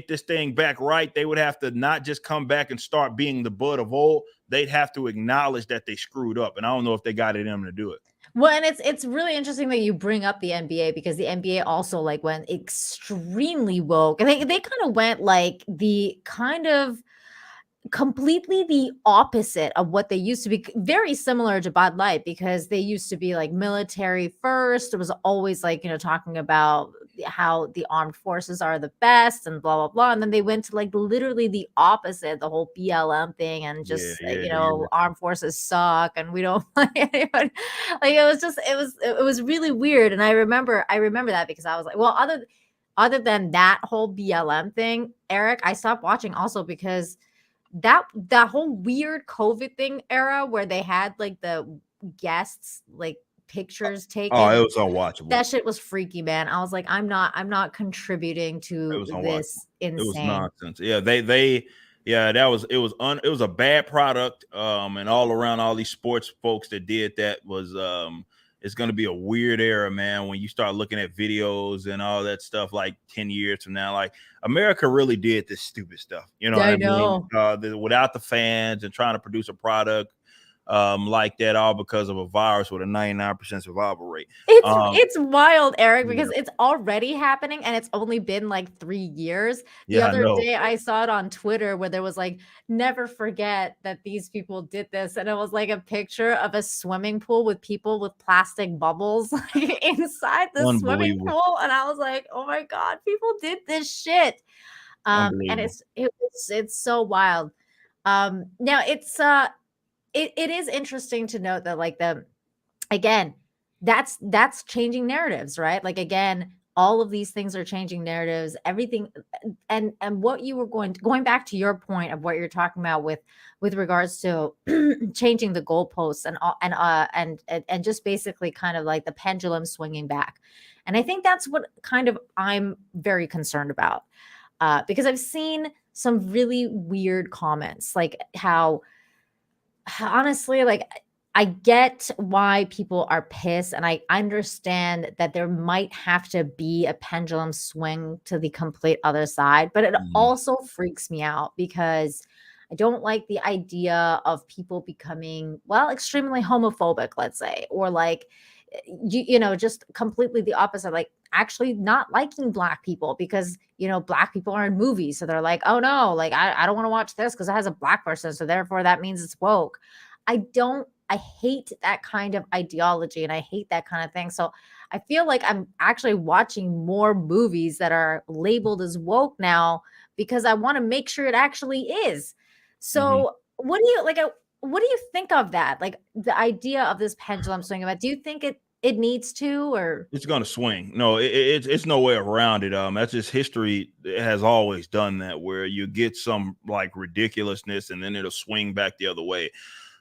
this thing back right, they would have to not just come back and start being the Bud of old. They'd have to acknowledge that they screwed up. And I don't know if they got it in them to do it. Well, and it's really interesting that you bring up the NBA, because the NBA also like went extremely woke. And they kind of went like the kind of completely the opposite of what they used to be. Very similar to Bud Light, because they used to be like military first. It was always like, talking about how the armed forces are the best and blah, blah, blah. And then they went to like literally the opposite, the whole BLM thing, and just, armed forces suck and we don't like anybody. Like it was really weird. And I remember that, because I was like, well, other than that whole BLM thing, Eric, I stopped watching also because that whole weird COVID thing era where they had like the guests like pictures taken. Oh, it was unwatchable. That shit was freaky, man. I was like, I'm not contributing to this insane. It was nonsense. Yeah, it was a bad product. And all around, all these sports folks that did that was it's going to be a weird era, man, when you start looking at videos and all that stuff like 10 years from now. Like, America really did this stupid stuff, I know. Without the fans and trying to produce a product like that, all because of a virus with a 99% survival rate. It's wild, Eric, because it's already happening and it's only been like 3 years. The other day I saw it on Twitter where there was like, never forget that these people did this, and it was like a picture of a swimming pool with people with plastic bubbles like, inside the swimming pool, and I was like, oh my God, people did this shit. And it's so wild. Now it is interesting to note that like again, that's changing narratives, right? Like, again, all of these things are changing narratives, everything. And what you were going back to your point of what you're talking about with regards to changing the goalposts and just basically kind of like the pendulum swinging back. And I think that's what kind of I'm very concerned about, because I've seen some really weird comments, like how honestly, like I get why people are pissed, and I understand that there might have to be a pendulum swing to the complete other side, but it Mhm. also freaks me out because I don't like the idea of people becoming, well, extremely homophobic, let's say, or like, just completely the opposite, like actually not liking Black people because, Black people are in movies. So they're like, oh no, like I don't want to watch this because it has a Black person. So therefore that means it's woke. I hate that kind of ideology and I hate that kind of thing. So I feel like I'm actually watching more movies that are labeled as woke now because I want to make sure it actually is. Mhm. So what do you think of that? Like the idea of this pendulum swing about, do you think it needs to, or It's gonna swing. No, it's no way around it. That's just history. It has always done that, where you get some like ridiculousness, and then it'll swing back the other way.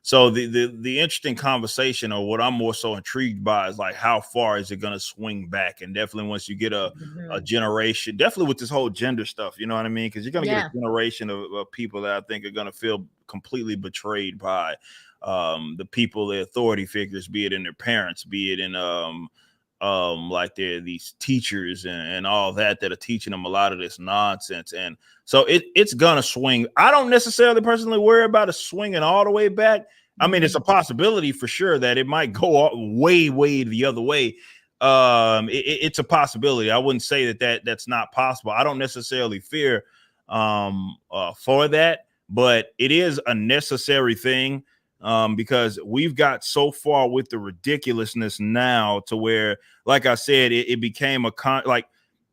So the interesting conversation, or what I'm more so intrigued by, is like how far is it gonna swing back? And definitely once you get a Mhm. generation, definitely with this whole gender stuff, you know what I mean? Because you're gonna get a Yeah. generation of people that I think are gonna feel completely betrayed by the people, the authority figures, be it in their parents, be it in like they're these teachers and all that are teaching them a lot of this nonsense. And so it's gonna swing. I don't necessarily personally worry about it swinging all the way back. I mean, it's a Mhm. possibility for sure that it might go way the other way. It's a possibility. I wouldn't say that's not possible. I don't necessarily fear for that, but it is a necessary thing, because we've got so far with the ridiculousness now to where, like I said, it became like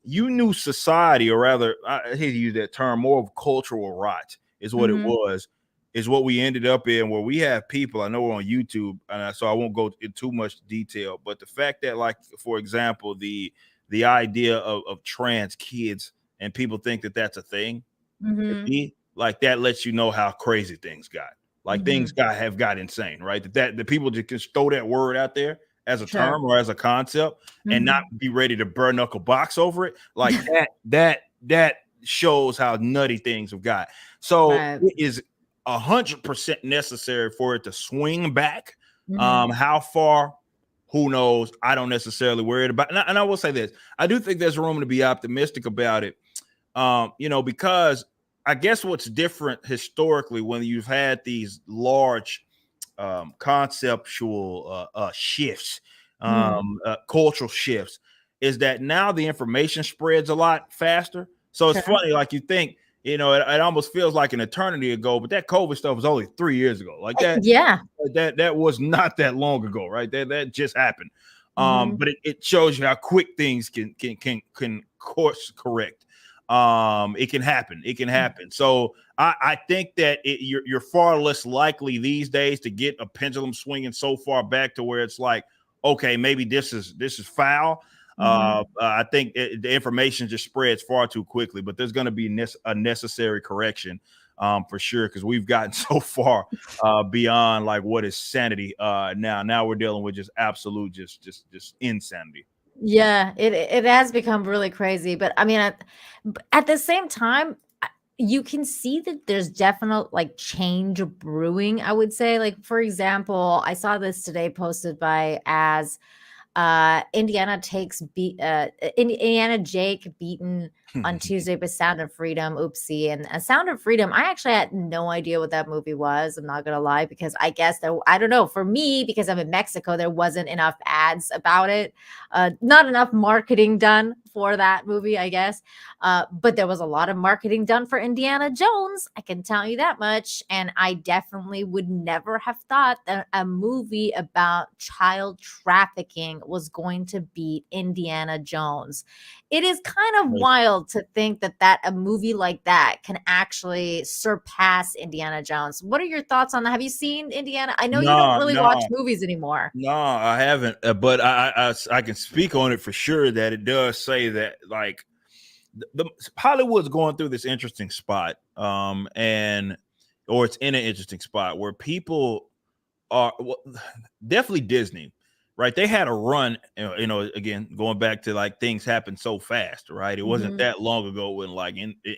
you knew society, or rather, I hate to use that term, more of cultural rot is what it Mhm. was, is what we ended up in, where we have people, I know we're on YouTube, so I won't go into too much detail, but the fact that, like, for example, the idea of trans kids, and people think that that's a thing, to Mhm. me, like, that lets you know how crazy things got. Like, things Mhm. have got insane, right? That the people just can throw that word out there as a Sure. term or as a concept and not Mhm. be ready to burn knuckle box over it. Like that shows how nutty things have got. So Right. it is 100% necessary for it to swing back. Mhm. How far? Who knows? I don't necessarily worry about. And I will say this: I do think there's room to be optimistic about it. Because I guess what's different historically when you've had these large conceptual shifts, Mhm. cultural shifts, is that now the information spreads a lot faster. So it's Sure. funny, like you think, it almost feels like an eternity ago, but that COVID stuff was only 3 years ago. Like that, Yeah. that was not that long ago, right? That just happened. Mhm. But it shows you how quick things can course correct. It can happen. It can happen. So I think that you're far less likely these days to get a pendulum swinging so far back to where it's like, okay, maybe this is foul. Mhm. I think the information just spreads far too quickly, but there's going to be a necessary correction, for sure, because we've gotten so far beyond like what is sanity. Now we're dealing with just absolute, just insanity. Yeah, it has become really crazy, but I mean, at the same time, you can see that there's definite like change brewing, I would say. Like for example, I saw this today posted by as Indiana Jake beaten on Tuesday with Sound of Freedom. Oopsie. And Sound of Freedom, I actually had no idea what that movie was. I'm not gonna lie, because I guess I don't know, for me, because I'm in Mexico, there wasn't enough ads about it. Not enough marketing done for that movie, I guess. But there was a lot of marketing done for Indiana Jones. I can tell you that much. And I definitely would never have thought that a movie about child trafficking was going to beat Indiana Jones. It is kind of wild to think that a movie like that can actually surpass Indiana Jones. What are your thoughts on that? Have you seen Indiana? I know you don't No, really watch no. movies anymore. No, I haven't, but I can speak on it for sure that it does say that, like, the Hollywood's going through this interesting spot, and it's in an interesting spot where people are, well, definitely Disney, right? They had a run, again, going back to like things happen so fast, right? It wasn't that long ago when like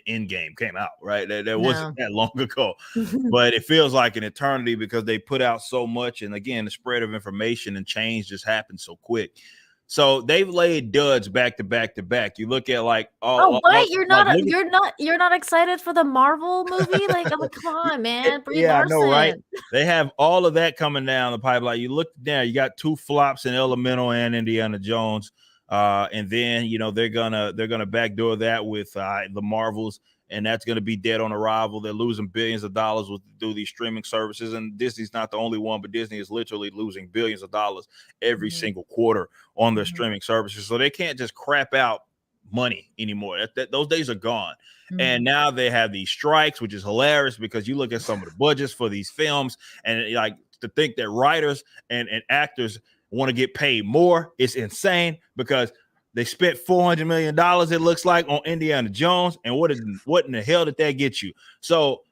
Endgame came out, right? That wasn't that long ago, but it feels like an eternity because they put out so much. And again, the spread of information and change just happened so quick. So they've laid duds back to back to back. You look at like you're not excited for the Marvel movie? Like, I'm like, come on, man. Brie I Larson. know, right? They have all of that coming down the pipeline. You look down, you got 2 flops in Elemental and Indiana Jones. And then they're gonna backdoor that with the Marvels, and that's gonna be dead on arrival. They're losing billions of dollars through these streaming services, and Disney's not the only one, but Disney is literally losing billions of dollars every single quarter on their streaming services. So they can't just crap out money anymore. Those days are gone. And now they have these strikes, which is hilarious because you look at some of the budgets for these films, and like to think that writers and actors want to get paid more, it's insane because they spent $400 million, it looks like, on Indiana Jones. And what in the hell did that get you? So,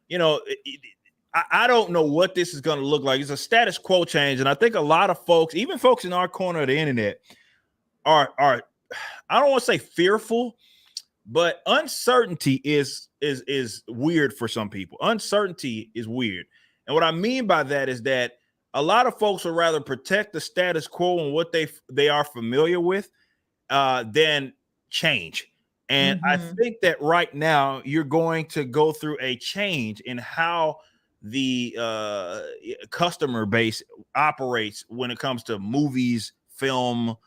I don't know what this is going to look like. It's a status quo change. And I think a lot of folks, even folks in our corner of the internet, are I don't want to say fearful, but uncertainty is weird for some people. Uncertainty is weird. And what I mean by that is that a lot of folks would rather protect the status quo and what they are familiar with than change. And I think that right now you're going to go through a change in how the customer base operates when it comes to movies, film,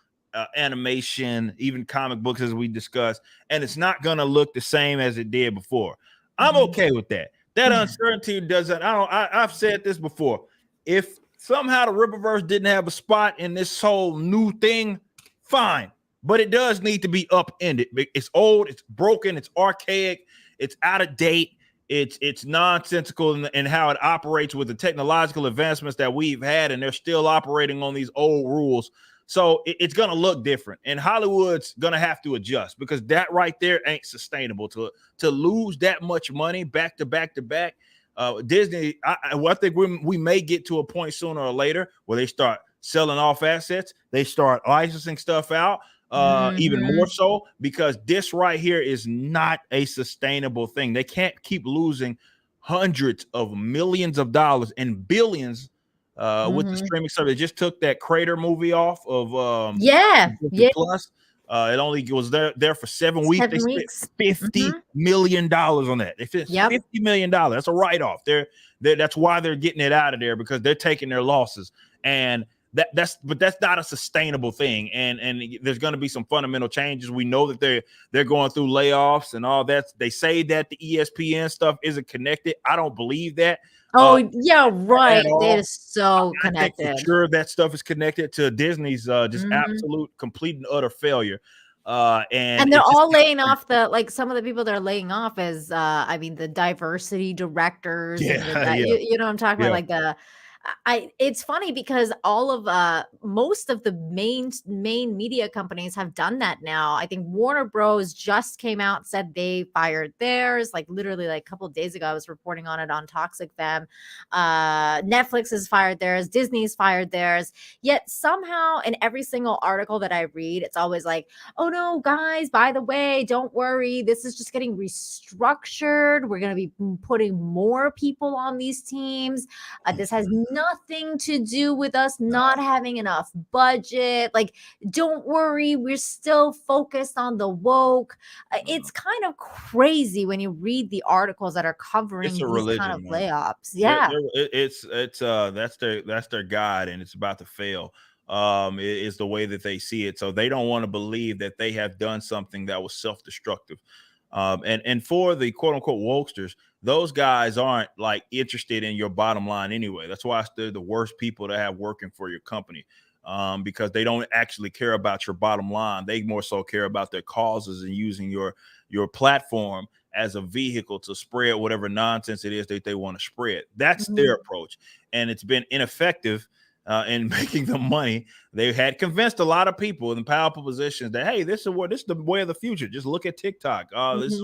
animation, even comic books, as we discussed, and it's not going to look the same as it did before. I'm okay with that. That uncertainty doesn't. I've said this before. If somehow the Rippaverse didn't have a spot in this whole new thing, fine, but it does need to be upended. It's old, it's broken, it's archaic, it's out of date. It's nonsensical in how it operates with the technological advancements that we've had, and they're still operating on these old rules. So it's going to look different, and Hollywood's going to have to adjust because that right there ain't sustainable to lose that much money back to back to back. Disney, I think we may get to a point sooner or later where they start selling off assets. They start licensing stuff out even more so, because this right here is not a sustainable thing. They can't keep losing hundreds of millions of dollars and billions with the streaming service. They just took that Crater movie off of Plus. It only was there for 7 weeks. They spent $50 million on that. They spent $50 million. That's a write-off. That's why they're getting it out of there, because they're taking their losses. And that's not a sustainable thing. And there's going to be some fundamental changes. We know that they're going through layoffs and all that. They say that the ESPN stuff isn't connected. I don't believe that. Yeah, right. It is so connected. I think for sure that stuff is connected to Disney's just absolute, complete and utter failure. And they're all laying off some of the people they're laying off is the diversity directors. You know what I'm talking about? Like it's funny because all of most of the main media companies have done that now. I think Warner Bros just came out and said they fired theirs, like literally like a couple of days ago. I was reporting on it on Toxic Femme. Netflix has fired theirs, Disney's fired theirs. Yet somehow in every single article that I read, it's always like, oh no, guys, by the way, don't worry, this is just getting restructured. We're going to be putting more people on these teams. This has nothing to do with us not having enough budget. Like, don't worry, we're still focused on the woke. It's kind of crazy when you read the articles that are covering these kind of layoffs. Yeah, that's their guide, and it's about to fail. Is the way that they see it. So they don't want to believe that they have done something that was self-destructive. And for the quote unquote wokesters, those guys aren't like interested in your bottom line anyway. That's why they're the worst people to have working for your company, because they don't actually care about your bottom line. They more so care about their causes and using your platform as a vehicle to spread whatever nonsense it is that they want to spread. That's their approach, and it's been ineffective in making them money. They had convinced a lot of people in powerful positions that, hey, this is the way of the future. Just look at TikTok. This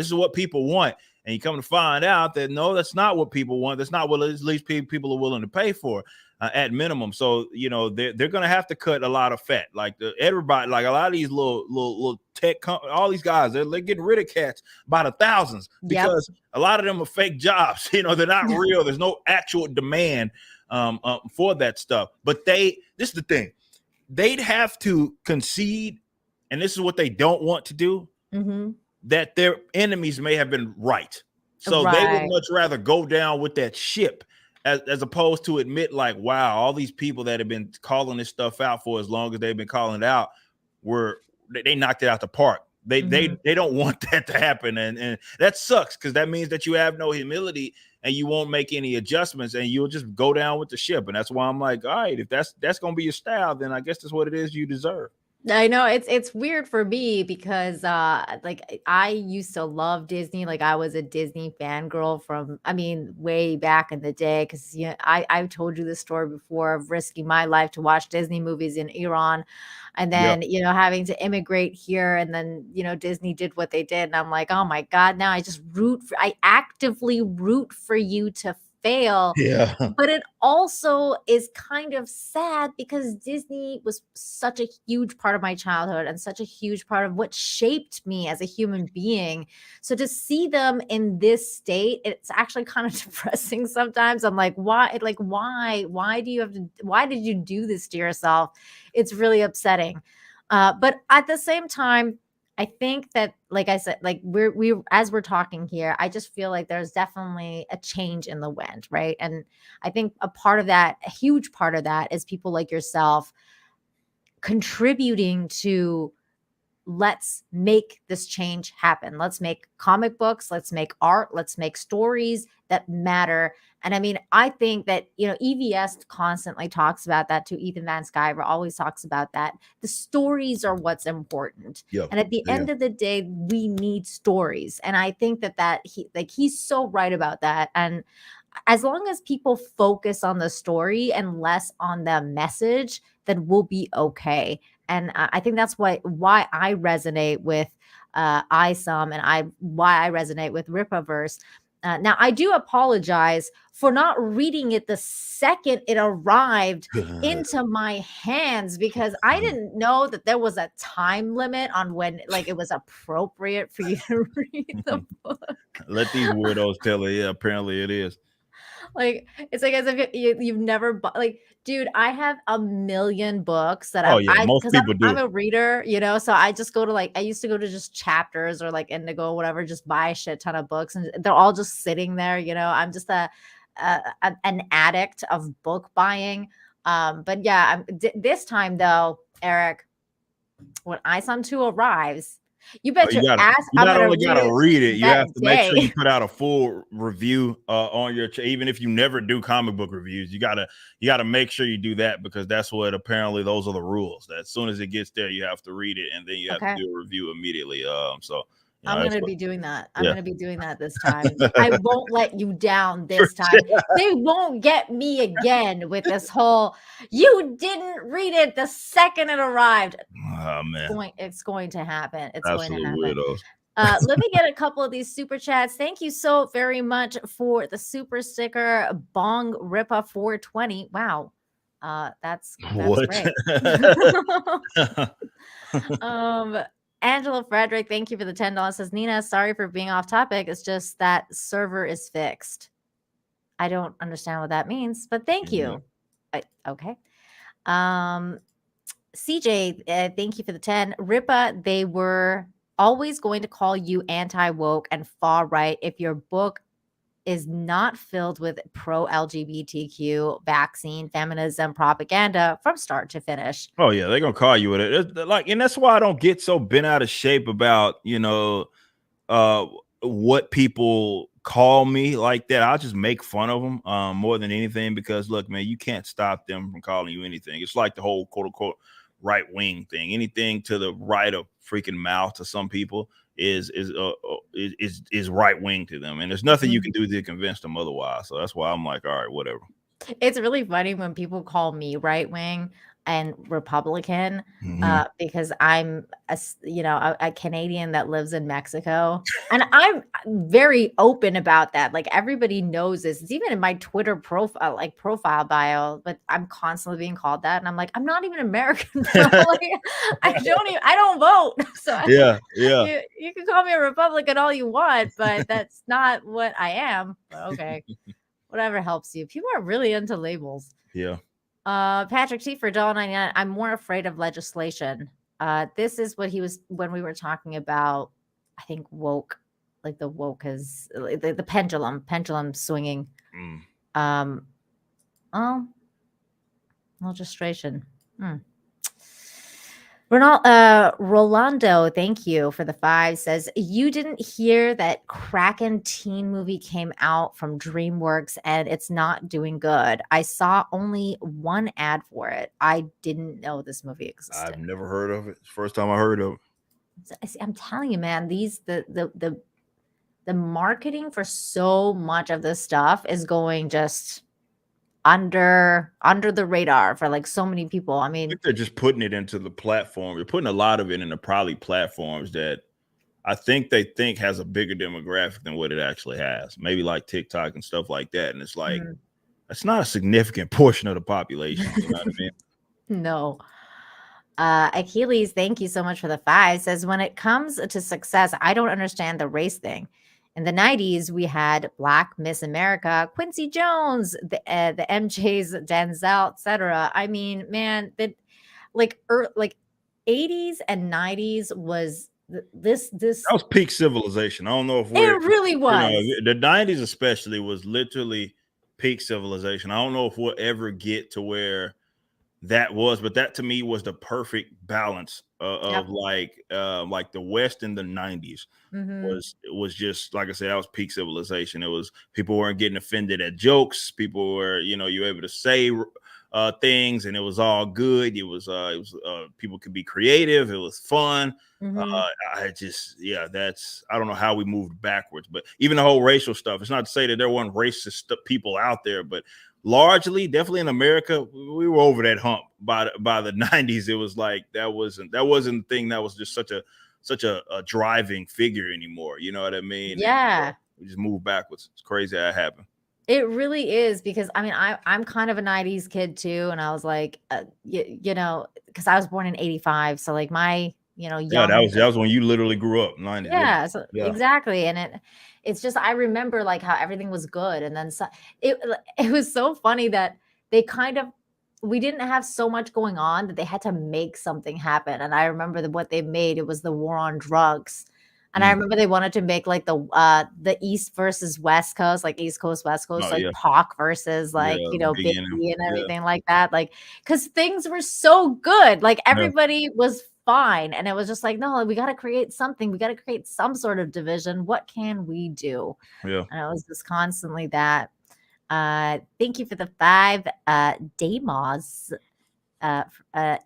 is what people want. And you come to find out that no, that's not what people want. That's not what at least people are willing to pay for. at minimum. So, you know, they're going to have to cut a lot of fat. Like everybody, like a lot of these little tech all these guys, they're getting rid of cats by the thousands because a lot of them are fake jobs. You know, they're not real. There's no actual demand for that stuff. But this is the thing, they'd have to concede, and this is what they don't want to do, that their enemies may have been right. So they would much rather go down with that ship as opposed to admit, like, wow, all these people that have been calling this stuff out for as long as they've been calling it out they knocked it out the park. They don't want that to happen. And that sucks, because that means that you have no humility and you won't make any adjustments and you'll just go down with the ship. And that's why I'm like, all right, if that's going to be your style, then I guess that's what it is you deserve. I know it's weird for me because like I used to love Disney. Like I was a Disney fangirl from, I mean, way back in the day. Because I've told you this story before of risking my life to watch Disney movies in Iran, and then having to immigrate here, and then Disney did what they did, and I'm like, oh my God, now I actively root for you to fail. Yeah. But it also is kind of sad because Disney was such a huge part of my childhood and such a huge part of what shaped me as a human being. So to see them in this state, it's actually kind of depressing sometimes. I'm like, why? Like, why do you have to? Why did you do this to yourself? It's really upsetting. But at the same time, I think that, like I said, like we as we're talking here, I just feel like there's definitely a change in the wind, right? And I think a huge part of that is people like yourself contributing to, let's make this change happen. Let's make comic books, let's make art, let's make stories that matter. And I mean, I think that, EVS constantly talks about that too. Ethan Van Sciver always talks about that. The stories are what's important. And at the end of the day, we need stories. And I think that he's so right about that. And as long as people focus on the story and less on the message, then we'll be okay. And I think that's why I resonate with ISOM, and why I resonate with Rippaverse. Now, I do apologize for not reading it the second it arrived into my hands, because I didn't know that there was a time limit on when, like, it was appropriate for you to read the book. Let these weirdos tell it. Yeah, apparently it is. Like, it's like as if you've never bought, like, dude, I have a million books that most people do. I'm a reader, so I just go to, like, I used to go to just Chapters or like Indigo or whatever, just buy a shit ton of books, and they're all just sitting there. I'm just an addict of book buying. But yeah, this time though, Eric, when ISOM 2 arrives, you bet your ass. You not only gotta read it, you have to make sure you put out a full review on your even if you never do comic book reviews, you gotta make sure you do that, because that's what apparently those are the rules. That as soon as it gets there, you have to read it, and then you have to do a review immediately. So I'm going to be doing that. I'm going to be doing that this time. I won't let you down this time. They won't get me again with this whole, you didn't read it the second it arrived. Oh, man. It's going to happen. It's Absolute going to happen. Weirdos. Let me get a couple of these super chats. Thank you so very much for the super sticker, Bong Rippa 420. Wow. That's what? Great. Angela Frederick, thank you for the $10. Says, Nina, sorry for being off topic. It's just that server is fixed. I don't understand what that means, but thank you. Okay. CJ, thank you for the 10. Rippa, they were always going to call you anti-woke and far right if your book is not filled with pro-LGBTQ vaccine, feminism, propaganda from start to finish. Oh yeah, they're gonna call you with it. Like, and that's why I don't get so bent out of shape about what people call me like that. I'll just make fun of them more than anything, because look, man, you can't stop them from calling you anything. It's like the whole quote unquote right wing thing. Anything to the right of freaking mouth to some people is right wing to them, and there's nothing you can do to convince them otherwise. So that's why I'm like, all right, whatever. It's really funny when people call me right wing. and Republican, Mhm. because I'm a Canadian that lives in Mexico, and I'm very open about that. Like everybody knows this. It's even in my Twitter profile bio, but I'm constantly being called that, and I'm like, I'm not even American, bro. Like I don't vote, so Yeah, yeah, you can call me a Republican all you want, but that's not what I am. But okay, whatever helps you. People are really into labels. yeah. Patrick T for $1.99. I'm more afraid of legislation. This is what he was when we were talking about, I think woke, like the woke is the pendulum swinging. Mm. Oh, legislation. Rolando, thank you for the 5, says, you didn't hear that Kraken teen movie came out from DreamWorks and it's not doing good. I saw only one ad for it. I didn't know this movie existed. I've never heard of it. It's the first time I heard of it. I'm telling you, man, the marketing for so much of this stuff is going just under the radar for like so many people. I I mean, think they're just putting it into the platform. They're putting a lot of it into probably platforms that I think they think has a bigger demographic than what it actually has. Maybe like TikTok and stuff like that. And it's like, that's not a significant portion of the population. You know what I mean? No. Achilles, thank you so much for the 5, says, when it comes to success, I don't understand the race thing. In the 90s, we had Black Miss America, Quincy Jones, the MJs, Denzel, etc. I mean, man, like 80s and 90s was this That was peak civilization. I don't know if it we're, really was. The 90s especially was literally peak civilization. I don't know if we'll ever get to where that was, but that to me was the perfect balance of like the West in the 90s. Was just like I said, that was peak civilization. It was people weren't getting offended at jokes. People were, you were able to say things, and it was all good. It was people could be creative. It was fun. I don't know how we moved backwards, but even the whole racial stuff. It's not to say that there weren't racist people out there, but largely, definitely in America, we were over that hump by the 90s. It was like that wasn't the thing that was just such a driving figure anymore. You know what I mean? Yeah. And, we just moved backwards. It's crazy how it happened. It really is, because I mean, I'm kind of a 90s kid too, and I was like, because I was born in 85, so like my young, that was when you literally grew up. 90s. Yeah, so exactly. And it's just, I remember like how everything was good, and then it was so funny that we didn't have so much going on that they had to make something happen. And I remember that what they made, it was the war on drugs. And I remember they wanted to make like the East versus West Coast, like East Coast, West Coast, Pac versus like, Biggie and everything like that. Like, because things were so good. Like everybody was fine. And it was just like, no, we got to create something. We got to create some sort of division. What can we do? Yeah. And it was just constantly that. Thank you for the 5 Damos.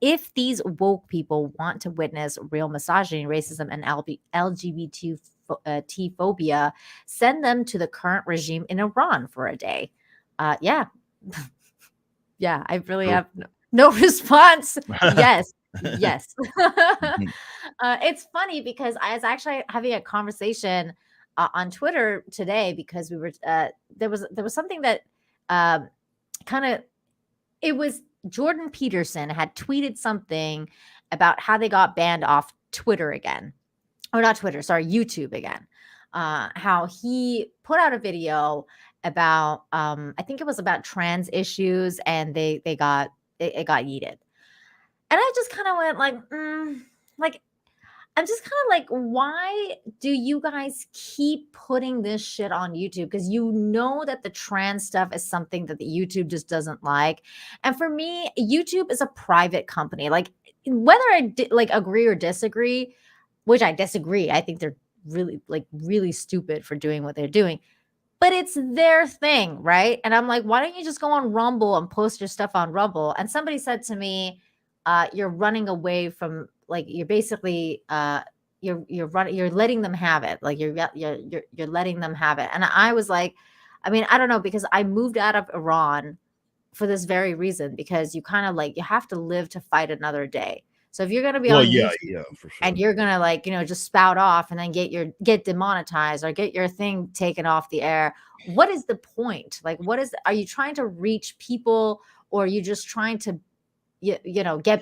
If these woke people want to witness real misogyny, racism, and LGBT phobia, send them to the current regime in Iran for a day. Yeah. Yeah, I really have no response. Yes. Yes. It's funny because I was actually having a conversation on Twitter today, because we were there was something that it was Jordan Peterson had tweeted something about how they got banned off Twitter again, or not Twitter, sorry, YouTube again. How he put out a video about I think it was about trans issues, and it got yeeted. And I just kind of went like, I'm just kind of like, why do you guys keep putting this shit on YouTube? Because that the trans stuff is something that the YouTube just doesn't like. And for me, YouTube is a private company. Like, whether I agree or disagree, which I disagree, I think they're really stupid for doing what they're doing. But it's their thing, right? And I'm like, why don't you just go on Rumble and post your stuff on Rumble? And somebody said to me, you're running away from, like, you're basically you're letting them have it. Like you're letting them have it. And I was like, I mean, I don't know, because I moved out of Iran for this very reason, because you kind of like, you have to live to fight another day. So if you're going to be Well, on yeah, YouTube for sure. and you're going to like, just spout off and then get demonetized or get your thing taken off the air, what is the point? Like, are you trying to reach people, or are you just trying to, get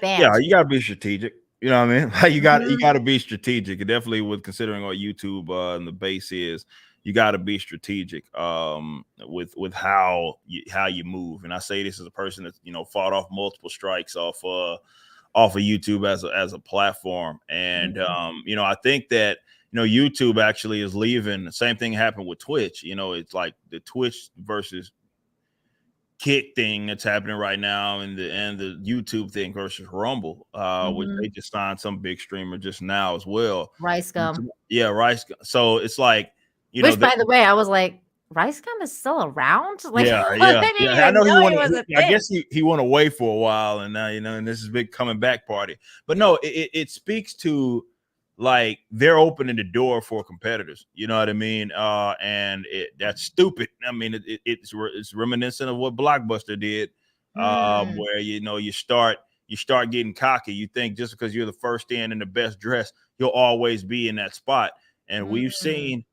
banned? Yeah, you got to be strategic. You know what I mean? Like you got Mhm. to be strategic. And definitely with considering what YouTube and the base is, you got to be strategic with how you move. And I say this as a person that's fought off multiple strikes off of YouTube as a platform. And I think that YouTube actually is leaving. The same thing happened with Twitch. It's like the Twitch versus Kick thing that's happening right now, and the YouTube thing versus Rumble, which they just signed some big streamer just now as well. Rice gum. Yeah, Rice. So it's like, Which, by the way, I was like, Rice gum is still around? Like, yeah. I didn't even I know know it was a I thing. guess he went away for a while, and now and this is a big coming back party. But no, it speaks to like they're opening the door for competitors. You know what I mean? And that's stupid. I mean, it's reminiscent of what Blockbuster did, where you start getting cocky. You think just because you're the first in and the best dressed, you'll always be in that spot. And we've seen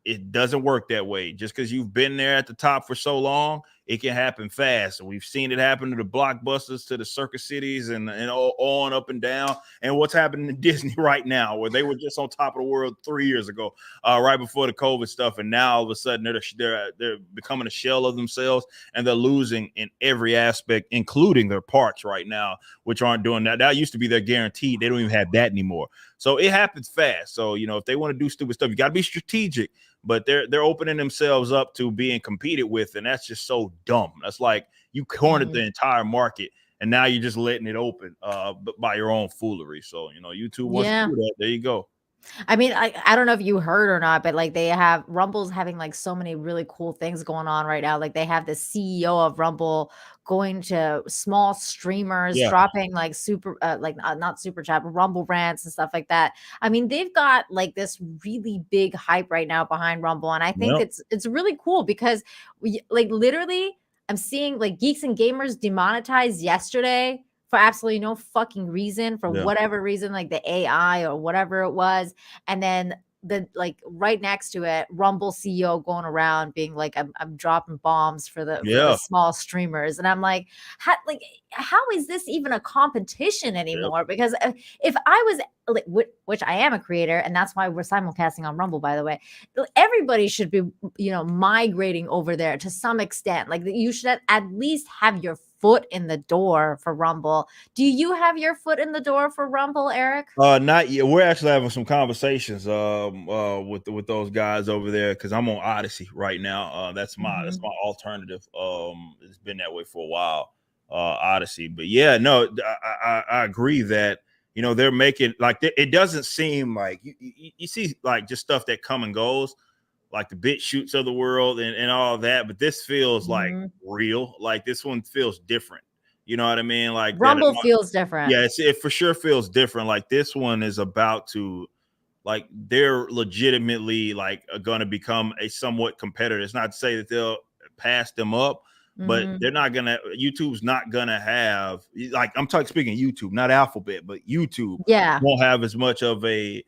it doesn't work that way. Just because you've been there at the top for so long, it can happen fast. And we've seen it happen to the Blockbusters, to the Circus Cities, and on up and down. And what's happening in Disney right now, where they were just on top of the world 3 years ago, right before the COVID stuff, and now all of a sudden they're becoming a shell of themselves, and they're losing in every aspect, including their parks right now, which aren't doing that. That used to be their guarantee. They don't even have that anymore. So it happens fast. So if they want to do stupid stuff, you got to be strategic. But they're opening themselves up to being competed with, and that's just so dumb. That's like you cornered the entire market, and now you're just letting it open by your own foolery. So YouTube wants to do that. There you go. I mean, I don't know if you heard or not, but like Rumble's having like so many really cool things going on right now. Like they have the CEO of Rumble going to small streamers, dropping like not super chat, but Rumble rants and stuff like that. I mean, they've got like this really big hype right now behind Rumble. And I think it's really cool because literally I'm seeing like Geeks and Gamers demonetized yesterday for absolutely no fucking reason, for whatever reason, like the AI or whatever it was. And then right next to it, Rumble CEO going around being like, I'm dropping bombs for the small streamers. And I'm like, how is this even a competition anymore? Because if I was, which I am a creator, and that's why we're simulcasting on Rumble, by the way, everybody should be, migrating over there to some extent. Like you should at least have your foot in the door for Rumble. Do you have your foot in the door for Rumble, Eric? Not yet. We're actually having some conversations with those guys over there, because I'm on Odyssey right now. That's my alternative. It's been that way for a while, Odyssey. But yeah, no, I agree that they're making like it doesn't seem like you see like just stuff that come and goes, like the BitChutes of the world and all that, but this feels like real. Like this one feels different. You know what I mean? Like Rumble feels different. Yeah, it for sure feels different. Like this one is about to, like they're legitimately like going to become a somewhat competitor. It's not to say that they'll pass them up, but they're not gonna. YouTube's not gonna have, like speaking YouTube, not Alphabet, but YouTube. Won't have as much of a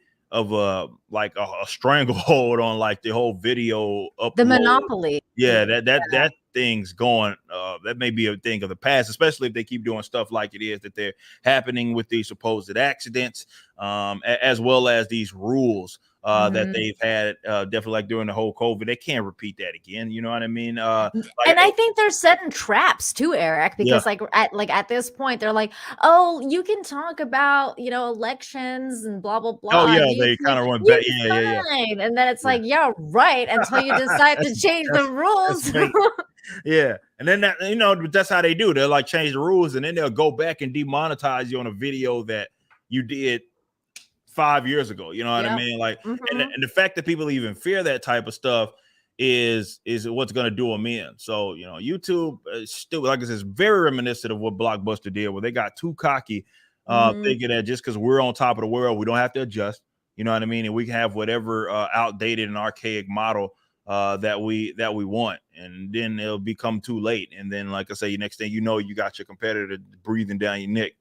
stranglehold on like the whole video upload. The monopoly. Yeah, that thing's going. That may be a thing of the past, especially if they keep doing stuff like it is that they're happening with these supposed accidents, as well as these rules that they've had, definitely like during the whole COVID. They can't repeat that again. You know what I mean? And I think they're setting traps too, Eric, because at this point they're like, oh, you can talk about elections and blah blah blah. Oh yeah, they kind of run back. Yeah. And then it's like, yeah, right, until you decide to change the rules. Yeah, and then that's how they do. They'll like change the rules, and then they'll go back and demonetize you on a video that you did 5 years ago. You know what I mean? Like, and the fact that people even fear that type of stuff is what's going to do them in. So YouTube is still, like I said, it's very reminiscent of what Blockbuster did, where they got too cocky, thinking that just because we're on top of the world, we don't have to adjust. You know what I mean? And we can have whatever outdated and archaic model that we want, and then it'll become too late. And then, like I say, next thing you know, you got your competitor breathing down your neck.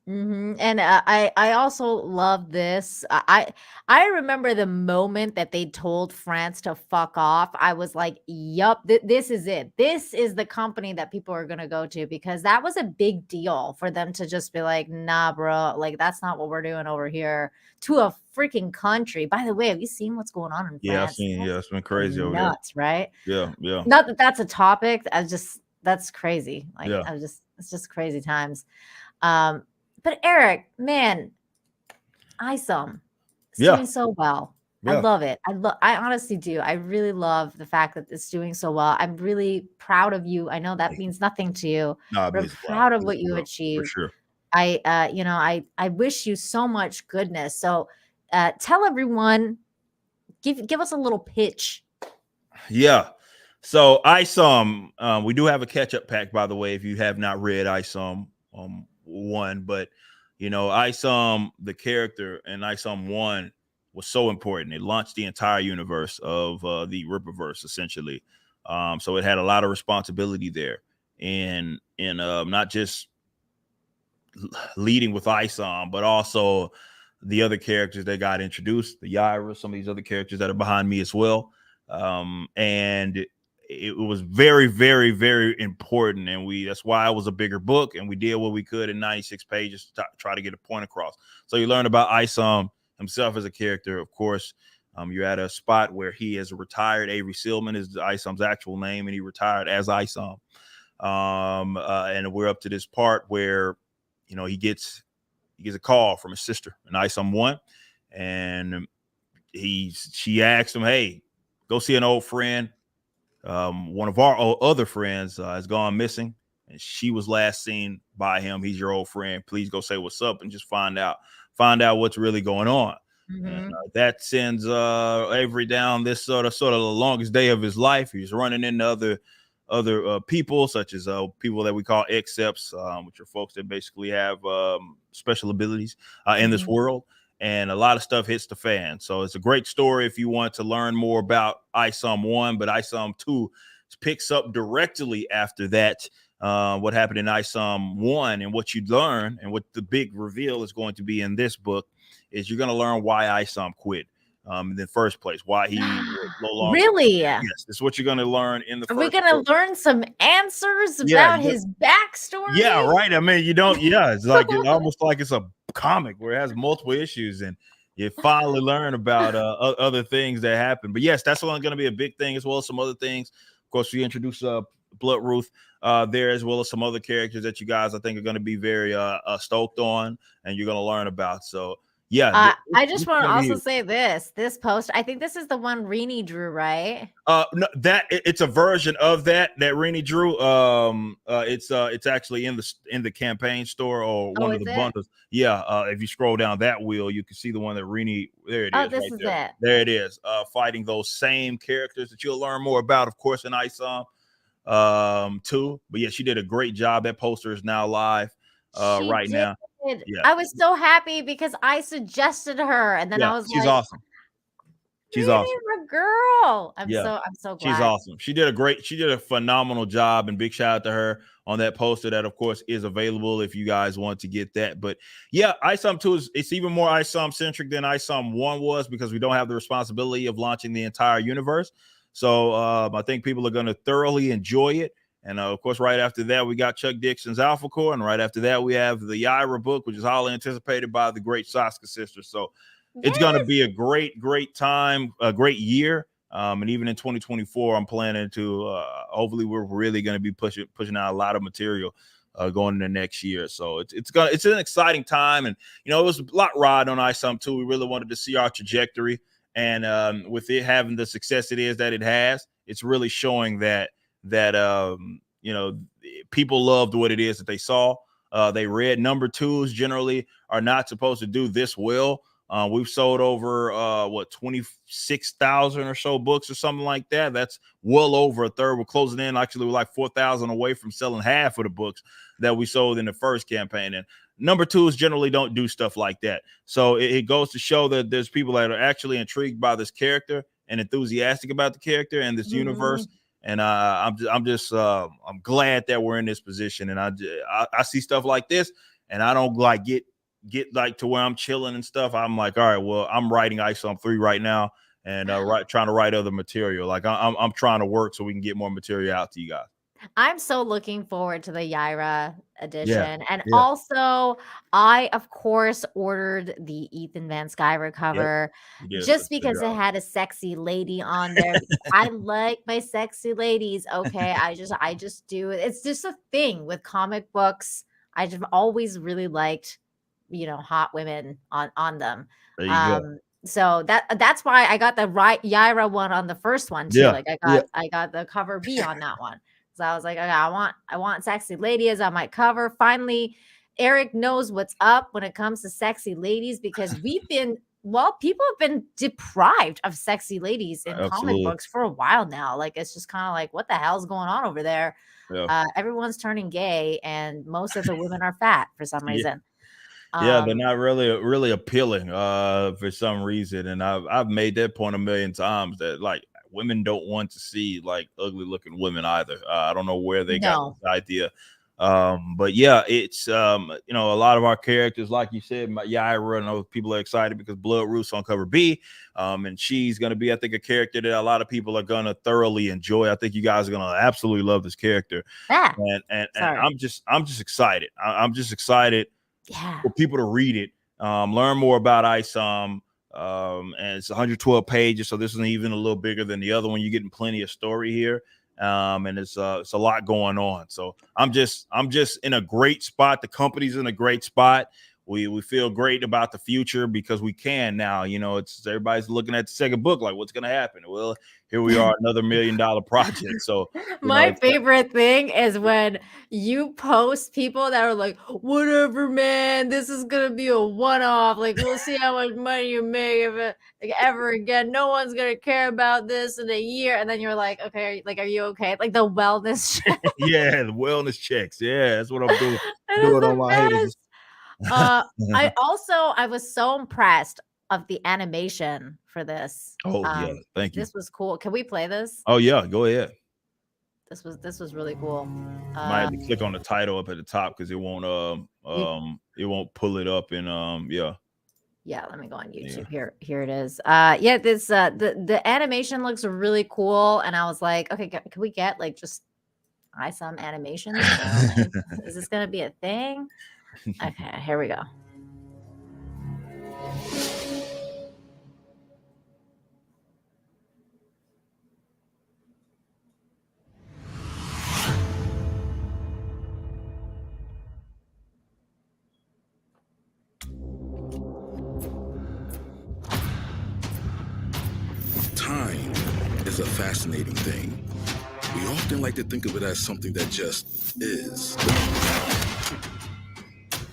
And I also love this. I remember the moment that they told France to fuck off. I was like, "Yup, this is it. This is the company that people are gonna go to," because that was a big deal for them to just be like, "Nah, bro, like that's not what we're doing over here." To a freaking country. By the way, have you seen what's going on in Yeah, I've France? seen. Yeah, it's been crazy over there. Nuts, right? Yeah, yeah, Not that that's a topic. That's crazy. Like yeah, it's just crazy times. But Eric, man, ISOM, it's yeah, doing so well. I yeah. love it. I honestly do. I really love the fact that it's doing so well. I'm really proud of you. I know that means nothing to you, No, it but I'm means a lot. proud of It's what you real, for achieved. sure. I wish you so much goodness. So tell everyone, give us a little pitch. Yeah. So ISOM, we do have a catch-up pack, by the way, if you have not read ISOM 1. But ISOM, the character, and ISOM 1 was so important. It launched the entire universe of the Rippaverse, essentially. So it had a lot of responsibility there, and not just leading with ISOM, but also the other characters that got introduced, the Yaira, some of these other characters that are behind me as well. And it was very, very, very important. And that's why it was a bigger book, and we did what we could in 96 pages to try to get a point across. So you learn about ISOM himself as a character. Of course, you're at a spot where he is retired. Avery Sealman is ISOM's actual name, and he retired as ISOM. And we're up to this part where he gets a call from his sister, an ISOM 1, and she asked him, "Hey, go see an old friend. One of our other friends has gone missing, and she was last seen by him. He's your old friend. Please go say what's up and just find out what's really going on." And that sends Avery down this sort of the longest day of his life. He's running into other people, such as people that we call accepts, which are folks that basically have special abilities in this world. And a lot of stuff hits the fan. So it's a great story if you want to learn more about ISOM 1, but ISOM 2 picks up directly after that, what happened in ISOM 1, and what you learn, and what the big reveal is going to be in this book is you're going to learn why ISOM quit in the first place, why he no longer. Really? Yes, this is what you're going to learn in the Are first we going to learn some answers about his backstory? Yeah, right. I mean, it's like it's almost like it's a comic where it has multiple issues, and you finally learn about other things that happen. But yes, that's going to be a big thing, as well as some other things. Of course, we introduce Blood Ruth there, as well as some other characters that you guys I think are going to be very stoked on, and you're going to learn about. So yeah, I just want to also say this post. I think this is the one Rini drew, right? No, it's a version of that Rini drew. It's actually in the campaign store or one of the bundles. Yeah. If you scroll down that wheel, you can see the one that Rini. There it is. Oh, this is it. There it is. Fighting those same characters that you'll learn more about, of course, in ISOM 2. But yeah, she did a great job. That poster is now live right now. Yeah. I was so happy because I suggested her, and then I was she's awesome. She's awesome. A girl. I'm so glad. She's awesome. She did a phenomenal job, and big shout out to her on that poster that, of course, is available if you guys want to get that. But yeah, ISOM 2 it's even more ISOM centric than ISOM 1 was, because we don't have the responsibility of launching the entire universe. So I think people are going to thoroughly enjoy it. And of course, right after that, we got Chuck Dixon's Alpha Core, and right after that, we have the Yaira book, which is highly anticipated by the great Saska sisters. So it's going to be a great time, a great year. And even in 2024, I'm planning to hopefully we're really going to be pushing out a lot of material going into next year. So it's an exciting time. And it was a lot ride on ISOM 2. We really wanted to see our trajectory, and with it having the success it has, it's really showing that people loved what it is that they saw. They read. Number 2s generally are not supposed to do this well. We've sold over 26,000 or so books or something like that. That's well over a third. We're closing in. Actually, we're like 4,000 away from selling half of the books that we sold in the first campaign. And number 2s generally don't do stuff like that. So it goes to show that there's people that are actually intrigued by this character, and enthusiastic about the character and this universe. And I'm glad that we're in this position. And I see stuff like this, and I don't like get like to where I'm chilling and stuff. I'm like, all right, well, I'm writing ISOM 3 right now, and trying to write other material. Like I'm trying to work so we can get more material out to you guys. I'm so looking forward to the Yaira edition. And yeah. also, I, of course, ordered the Ethan Van Sciver cover just because it had a sexy lady on there. I like my sexy ladies. Okay. I just do it. It's just a thing with comic books. I've always really liked, you know, hot women on them. There you go. So that's why I got the Yaira one on the first one too. Like I got the cover B on that one. So I was like, okay, I want sexy ladies on my cover. Finally, Eric knows what's up when it comes to sexy ladies, because people have been deprived of sexy ladies in comic books for a while now. Like, it's just kind of like, what the hell's going on over there? Everyone's turning gay, and most of the women are fat for some reason. They're not really appealing for some reason. And I've made that point a million times that, like, women don't want to see like ugly looking women either. I don't know where they got this idea. But yeah, it's you know, a lot of our characters, like you said, Yaira, I know people are excited because Blood Root's on cover B. And she's gonna be, I think, a character that a lot of people are gonna thoroughly enjoy. I think you guys are gonna absolutely love this character. And I'm just excited. I'm just excited for people to read it, learn more about ISOM. And it's 112 pages, so this is even a little bigger than the other one. You're getting plenty of story here, and it's a lot going on. So I'm just in a great spot. The company's in a great spot. We feel great about the future because we can now. You know, it's everybody's looking at the second book like, what's going to happen? Well, here we are, another $1 million project. So my favorite thing is when you post people that are like, whatever, man, this is gonna be a one-off. Like, we'll see how much money you make if it like ever again. No one's gonna care about this in a year. And then you're like, okay, like, are you okay? Like the wellness check. Yeah, the wellness checks. Yeah, that's what I'm doing. Doing on my head. I was so impressed of the animation for this. Oh yeah, thank you. This was cool. Can we play this? Oh yeah, go ahead. This was really cool. Might have to click on the title up at the top because it won't pull it up in Yeah, let me go on YouTube. Here it is. This the animation looks really cool, and I was like, okay, can we get like just ISOM animations? Is this gonna be a thing? Okay, here we go. Time is a fascinating thing. We often like to think of it as something that just is.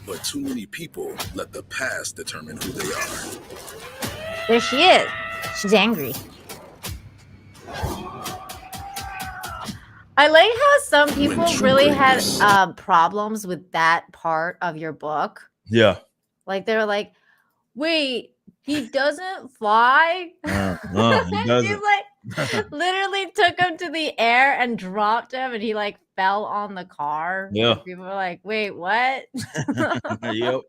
But too many people let the past determine who they are. There she is. She's angry. I like how some people really had problems with that part of your book. Yeah. Like, they're like, wait, he doesn't fly? He doesn't. He like literally took him to the air and dropped him, and he like fell on the car. Yeah. And people were like, wait, what? Yep.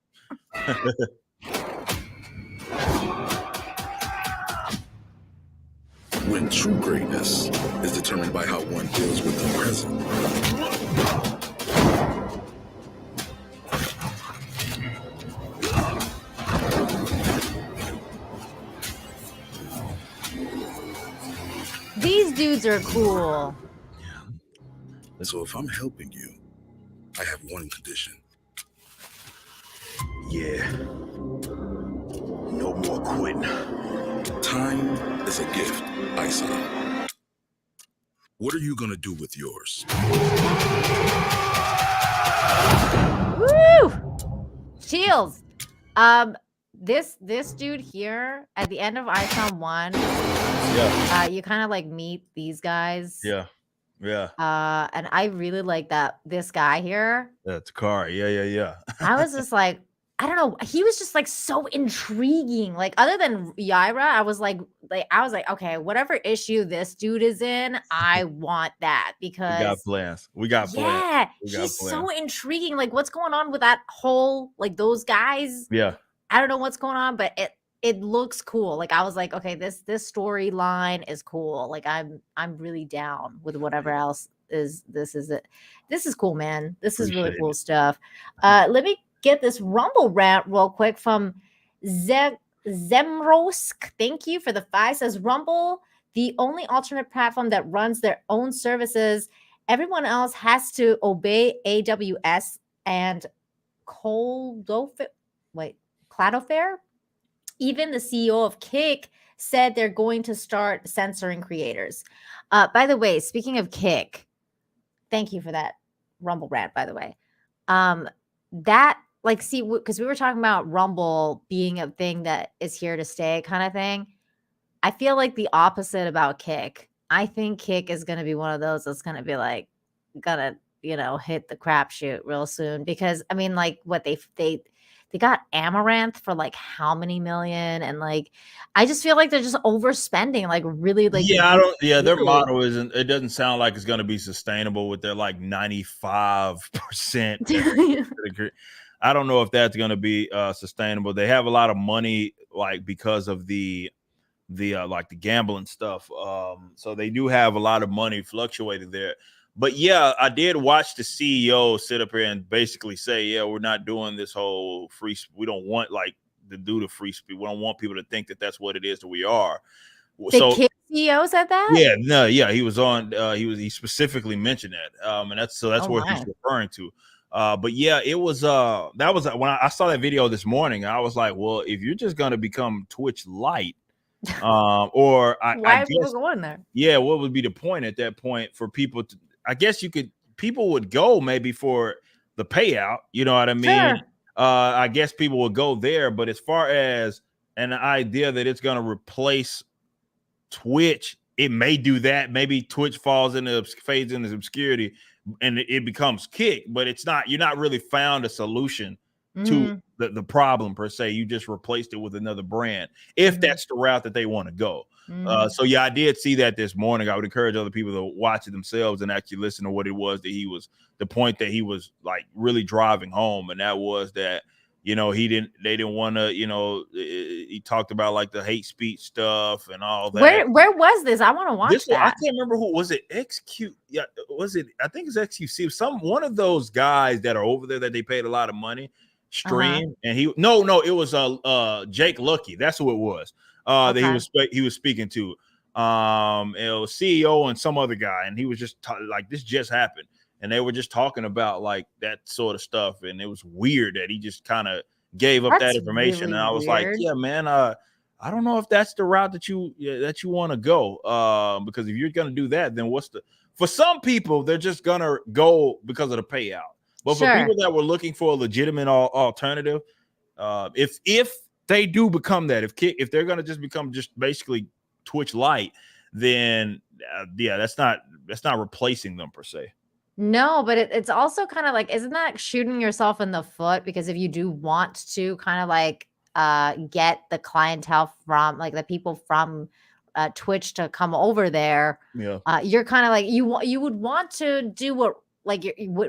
When true greatness is determined by how one deals with the present. These dudes are cool. So if I'm helping you, I have one condition. Yeah. No more quitting. Time is a gift, ISOM. What are you gonna do with yours? Woo! Chills. This dude here at the end of ISOM 1, you kind of like meet these guys. Yeah. And I really like that this guy here. That's Takari. Yeah. I was just like, I don't know. He was just like so intriguing. Like other than Yaira, I was like, okay, whatever issue this dude is in, I want that We got because plans. We got plans. yeah, We got he's plans. so intriguing. Like what's going on with that whole like those guys? Yeah. I don't know what's going on, but it looks cool. Like I was like, okay, this storyline is cool. Like I'm really down with whatever else is this is it. This is cool, man. This is really Appreciate cool it. stuff. Let me get this Rumble rant real quick from Zemrosk. Thank you for the 5. Says Rumble, the only alternate platform that runs their own services. Everyone else has to obey AWS and Cloudflare. Even the CEO of Kick said they're going to start censoring creators. By the way, speaking of Kick, thank you for that Rumble rant, by the way. That like, see, because we were talking about Rumble being a thing that is here to stay kind of thing. I feel like the opposite about Kick. I think Kick is going to be one of those that's going to be like, gonna, hit the crapshoot real soon. Because I mean, like what they got Amaranth for like how many million, and like I just feel like they're just overspending, like really, like their model isn't. It doesn't sound like it's going to be sustainable with their like 95%. I don't know if that's going to be sustainable. They have a lot of money, like because of the like the gambling stuff. So they do have a lot of money fluctuating there. But yeah, I did watch the CEO sit up here and basically say, yeah, we're not doing this whole free. We don't want like to do the free speech. We don't want people to think that that's what it is that we are. The Kick CEO said that? Yeah, no, yeah, he was on. He specifically mentioned that, and that's where he's referring to. But yeah, it was that was when I saw that video this morning. I was like, well, if you're just gonna become Twitch Lite, or why are people going there? Yeah, what would be the point at that point for people to? I guess people would go maybe for the payout. You know what I mean? Sure. I guess people would go there, but as far as an idea that it's gonna replace Twitch, it may do that. Maybe Twitch fades into obscurity and it becomes Kick, but it's not. You're not really found a solution to the problem per se. You just replaced it with another brand, if that's the route that they want to go. So yeah, I did see that this morning. I would encourage other people to watch it themselves and actually listen to what it was that the point that he was like really driving home, and that was that they didn't want to, he talked about like the hate speech stuff and all that. Where was this? I want to watch that. I can't remember who was it. XQ, yeah, was it? I think it's XQC. One of those guys that are over there that they paid a lot of money stream, and it was Jake Lucky. That's who it was. That he was speaking to. It was CEO and some other guy, and he was just like, this just happened. And they were just talking about like that sort of stuff. And it was weird that he just kind of gave up that information. Really, and I was like, yeah, man, I don't know if that's the route that you want to go. Because if you're going to do that, then for some people, they're just going to go because of the payout. But for people that were looking for a legitimate alternative, if they do become that, if they're going to just become just basically Twitch Lite, then that's not replacing them per se. No, but it's also kind of like, isn't that shooting yourself in the foot? Because if you do want to kind of like get the clientele from like the people from Twitch to come over there, you're kind of like you would want to do what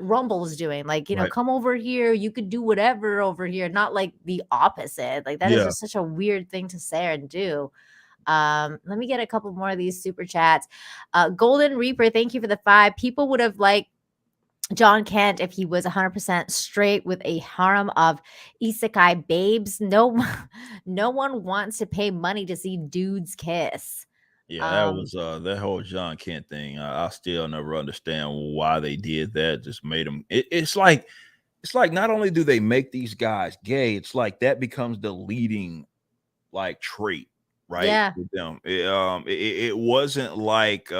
Rumble is doing, like come over here, you could do whatever over here, not like the opposite. Like that is just such a weird thing to say and do. Let me get a couple more of these super chats. Golden Reaper, thank you for the 5. People would have liked John Kent if he was 100% straight with a harem of isekai babes. No one wants to pay money to see dudes kiss. Yeah, that was that whole John Kent thing. I still never understand why they did that. Just made them. It's like not only do they make these guys gay, it's like that becomes the leading like trait, right? Yeah. With them. It wasn't like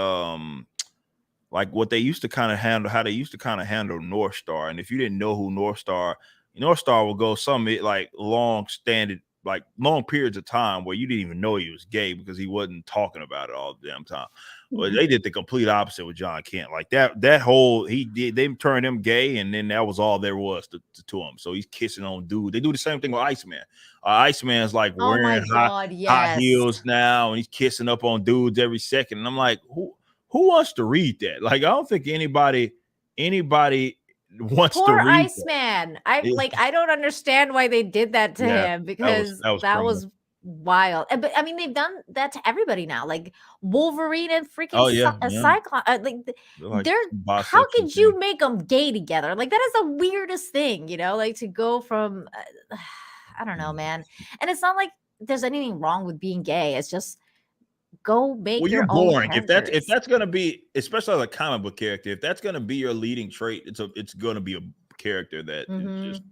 what they used to kind of handle, how they used to kind of handle North Star. And if you didn't know who North Star will go some like long-standing like long periods of time where you didn't even know he was gay because he wasn't talking about it all the damn time. Well, they did the complete opposite with John Kent. Like that whole they turned him gay, and then that was all there was to him. So he's kissing on dude. They do the same thing with Iceman. Iceman's like Oh my wearing God, high yes. heels now, and he's kissing up on dudes every second. And I'm like, who wants to read that? Like, I don't think anybody wants to Poor read Iceman. that. I don't understand why they did that to Yeah, him, because that was criminal. wild. But I mean, they've done that to everybody now, like Wolverine and freaking Oh yeah, Cyclops. like They're how could you make them gay together? Like, that is the weirdest thing, like to go from I don't know, man. And it's not like there's anything wrong with being gay. It's just go make Well, your you're own boring. If characters. that's gonna be, especially as a comic book character, if that's gonna be your leading trait, it's gonna be a character that is just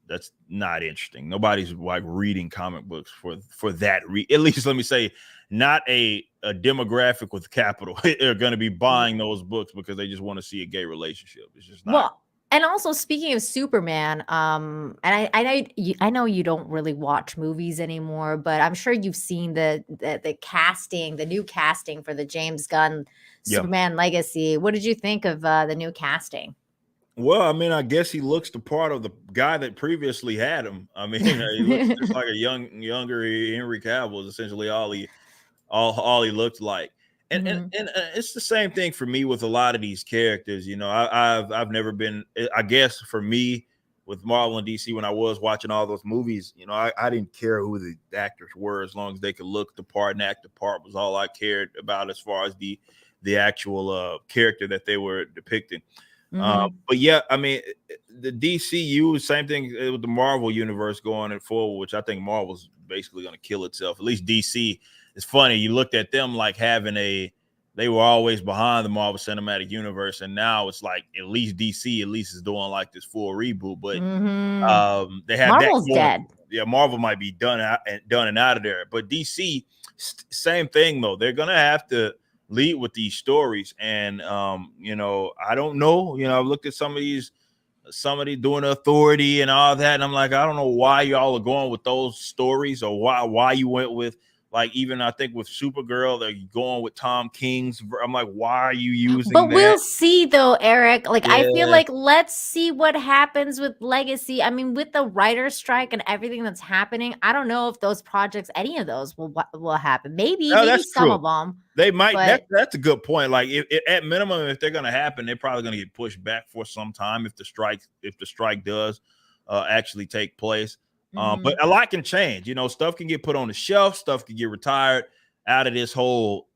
that's not interesting. Nobody's like reading comic books for that. At least let me say, not a demographic with capital are going to be buying those books because they just want to see a gay relationship. It's just not. Well, and also speaking of Superman, and I know you don't really watch movies anymore, but I'm sure you've seen the casting, the new casting for the James Gunn Superman Legacy. What did you think of the new casting? Well, I mean, I guess he looks the part of the guy that previously had him. I mean, he looks just like a younger Henry Cavill is essentially all he looked like. And it's the same thing for me with a lot of these characters. I've never been, I guess for me with Marvel and DC, when I was watching all those movies, I didn't care who the actors were as long as they could look the part and act the part was all I cared about as far as the actual character that they were depicting. But yeah, I mean, the DCU, same thing with the Marvel universe going forward, which I think Marvel's basically going to kill itself. At least DC. It's funny, you looked at them like they were always behind the Marvel Cinematic Universe, and now it's like at least DC is doing like this full reboot. But they had Marvel's that dead. Yeah, Marvel might be done and out of there. But DC, same thing though. They're gonna have to lead with these stories, and I don't know. I've looked at somebody doing Authority and all that, and I'm like, I don't know why y'all are going with those stories, or why you went with, like, even I think with Supergirl, they're going with Tom King's. I'm like, why are you using But that? we'll see though, Eric. Like, I feel like let's see what happens with Legacy. I mean, with the writer's strike and everything that's happening, I don't know if those projects, any of those will happen. Maybe some of them. They might. That's a good point. Like, if at minimum, if they're going to happen, they're probably going to get pushed back for some time if the strike does actually take place. But a lot can change. Stuff can get put on the shelf. Stuff can get retired out of this whole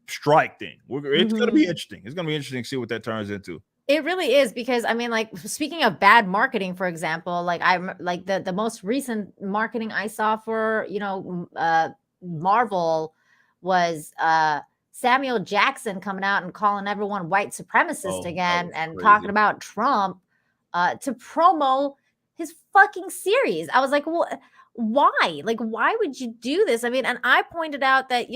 strike thing. It's going to be interesting. It's going to be interesting to see what that turns into. It really is, because I mean, like, speaking of bad marketing, for example, like I'm like the most recent marketing I saw for Marvel was Samuel Jackson coming out and calling everyone white supremacist again, and talking about Trump to promo his fucking series. I was like, well, why? Like, why would you do this? I mean, and I pointed out that,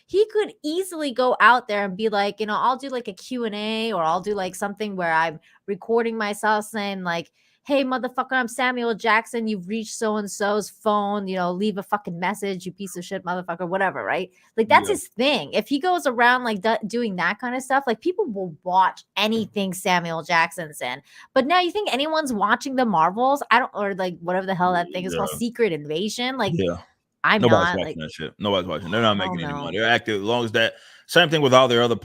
he could easily go out there and be like, I'll do like a Q&A, or I'll do like something where I'm recording myself saying like, hey, motherfucker, I'm Samuel Jackson. You've reached so-and-so's phone, leave a fucking message, you piece of shit, motherfucker, whatever, right? Like, that's his thing. If he goes around like doing that kind of stuff, like, people will watch anything Samuel Jackson's in. But now, you think anyone's watching the Marvels? Or like whatever the hell that thing is called, Secret Invasion? Like, I'm Nobody's not watching that shit. Nobody's watching. They're not making any money. no. They're active. As long as that. Same thing with all their other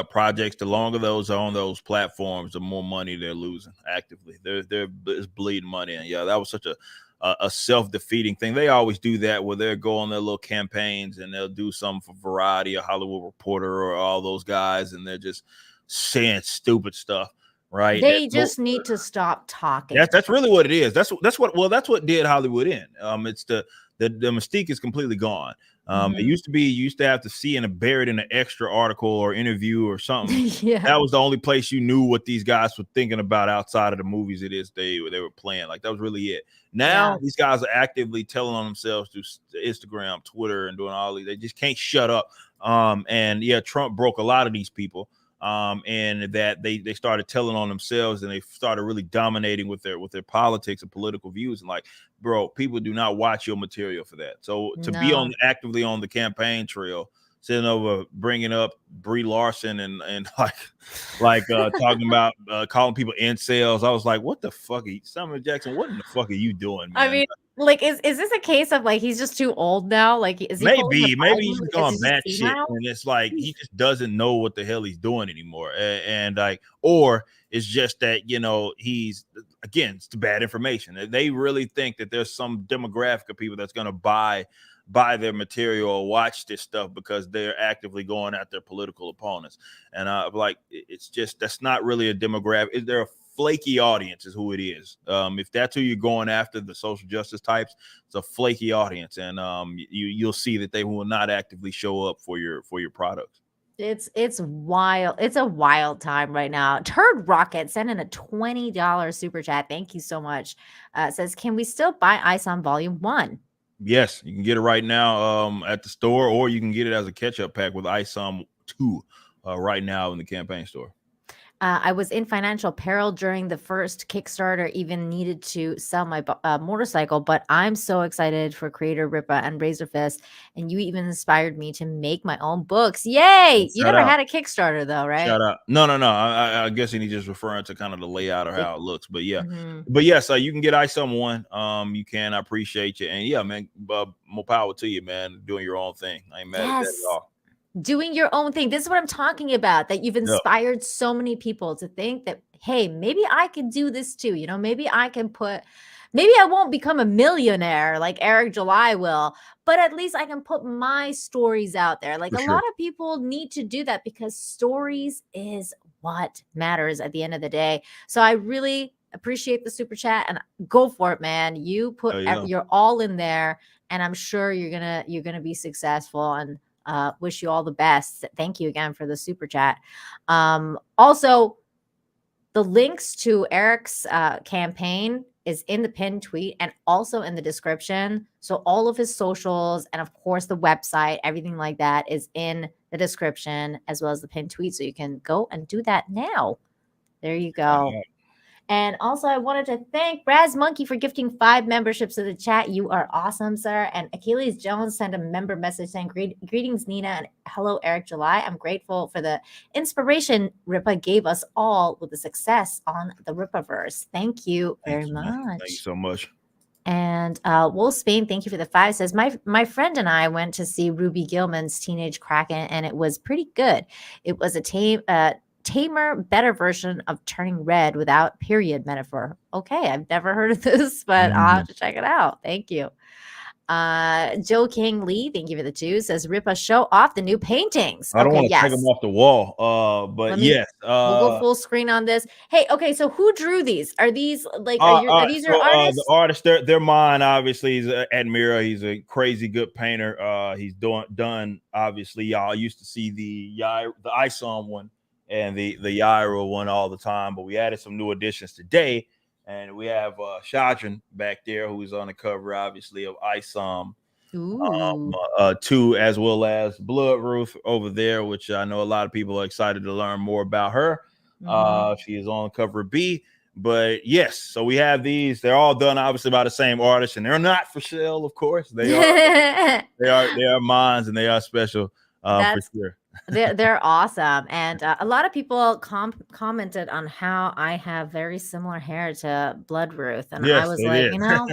projects. The longer those are on those platforms, the more money they're losing actively. They're bleeding money. And yeah, that was such a self-defeating thing. They always do that, where they'll go on their little campaigns and they'll do something for Variety or Hollywood Reporter or all those guys, and they're just saying stupid stuff. Right? They just need to stop talking. That's really what it is. That's what did Hollywood in. It's the mystique is completely gone. It used to be, you used to have to see and buried in an extra article or interview or something. That was the only place you knew what these guys were thinking about outside of the movies they were playing. Like, that was really it. Now these guys are actively telling on themselves through Instagram, Twitter, and doing all these. They just can't shut up. And yeah, Trump broke a lot of these people. and that they started telling on themselves, and they started really dominating with their politics and political views. And like, bro, people do not watch your material for that. So to be actively on the campaign trail, sitting over bringing up Brie Larson and like talking about calling people incels, I was like, what the fuck, Samuel Jackson? What in the fuck are you doing, man? I mean, like, is this a case of like he's just too old now? Like, is he maybe he's gone bad shit, and it's like Jeez. he just doesn't know what the hell he's doing anymore, and like, or it's just that, you know, he's, again, it's bad information. They really think that there's some demographic of people that's going to buy their material or watch this stuff because they're actively going at their political opponents. And like, it's just, that's not really a demographic. They're a flaky audience is who it is. If that's who you're going after, the social justice types, it's a flaky audience, and you'll see that they will not actively show up for your products. It's wild. It's a wild time right now. Turd Rocket sent in a $20 super chat. Thank you so much. Says, can we still buy ISOM Volume 1? Yes, you can get it right now at the store, or you can get it as a catch-up pack with ISOM 2 right now in the campaign store. I was in financial peril during the first Kickstarter, even needed to sell my motorcycle, but I'm so excited for Creator Rippa and Razorfist, and you even inspired me to make my own books. Yay! You never had a Kickstarter though, right? Shout out. No. I guess he's just referring to kind of the layout or how it looks, but yeah. But yes, you can get ISOM 1. You can. I appreciate you, and yeah, man, more power to you, man, doing your own thing. I ain't mad at that at all. Doing your own thing. This is what I'm talking about, that you've inspired so many people to think that, hey, maybe I can do this too. You know, maybe I won't become a millionaire like Eric July will, but at least I can put my stories out there. Like, a lot of people need to do that because stories is what matters at the end of the day. So I really appreciate the super chat, and go for it, man. You put you're all in there, and I'm sure you're gonna be successful, and wish you all the best. Thank you again for the super chat. Also, the links to Eric's campaign is in the pinned tweet and also in the description. So all of his socials and of course the website, everything like that is in the description as well as the pinned tweet. So you can go and do that now. There you go. And also, I wanted to thank Raz Monkey for gifting 5 memberships to the chat. You are awesome, sir. And Achilles Jones sent a member message saying, greetings, Nina, and hello, Eric July. I'm grateful for the inspiration Rippa gave us all with the success on the Rippaverse. Thank you very much. Thank you so much. And Wolf Spain, thank you for the 5, says, my friend and I went to see Ruby Gillman's Teenage Kraken, and it was pretty good. It was a tamer, better version of Turning Red without period metaphor. Okay, I've never heard of this, but I'll have to check it out. Thank you. Joe King Lee, thank you for the 2, says, Rippa, show off the new paintings. I don't want to take them off the wall, but yes. We'll go full screen on this. Hey, okay, so who drew these? Are these like are these your artists? The artists, they're mine. Obviously, he's Admira. He's a crazy good painter. He's done obviously. Y'all used to see the ISOM one and the Yaira one all the time, but we added some new additions today, and we have Shadran back there, who's on the cover, obviously, of ISOM 2, as well as Blood Ruth over there, which I know a lot of people are excited to learn more about her. She is on cover B. But yes, so we have these. They're all done obviously by the same artist, and they're not for sale, of course. They are mine, and they are special for sure. They're awesome, and a lot of people commented on how I have very similar hair to Blood Ruth, and I was like, you know,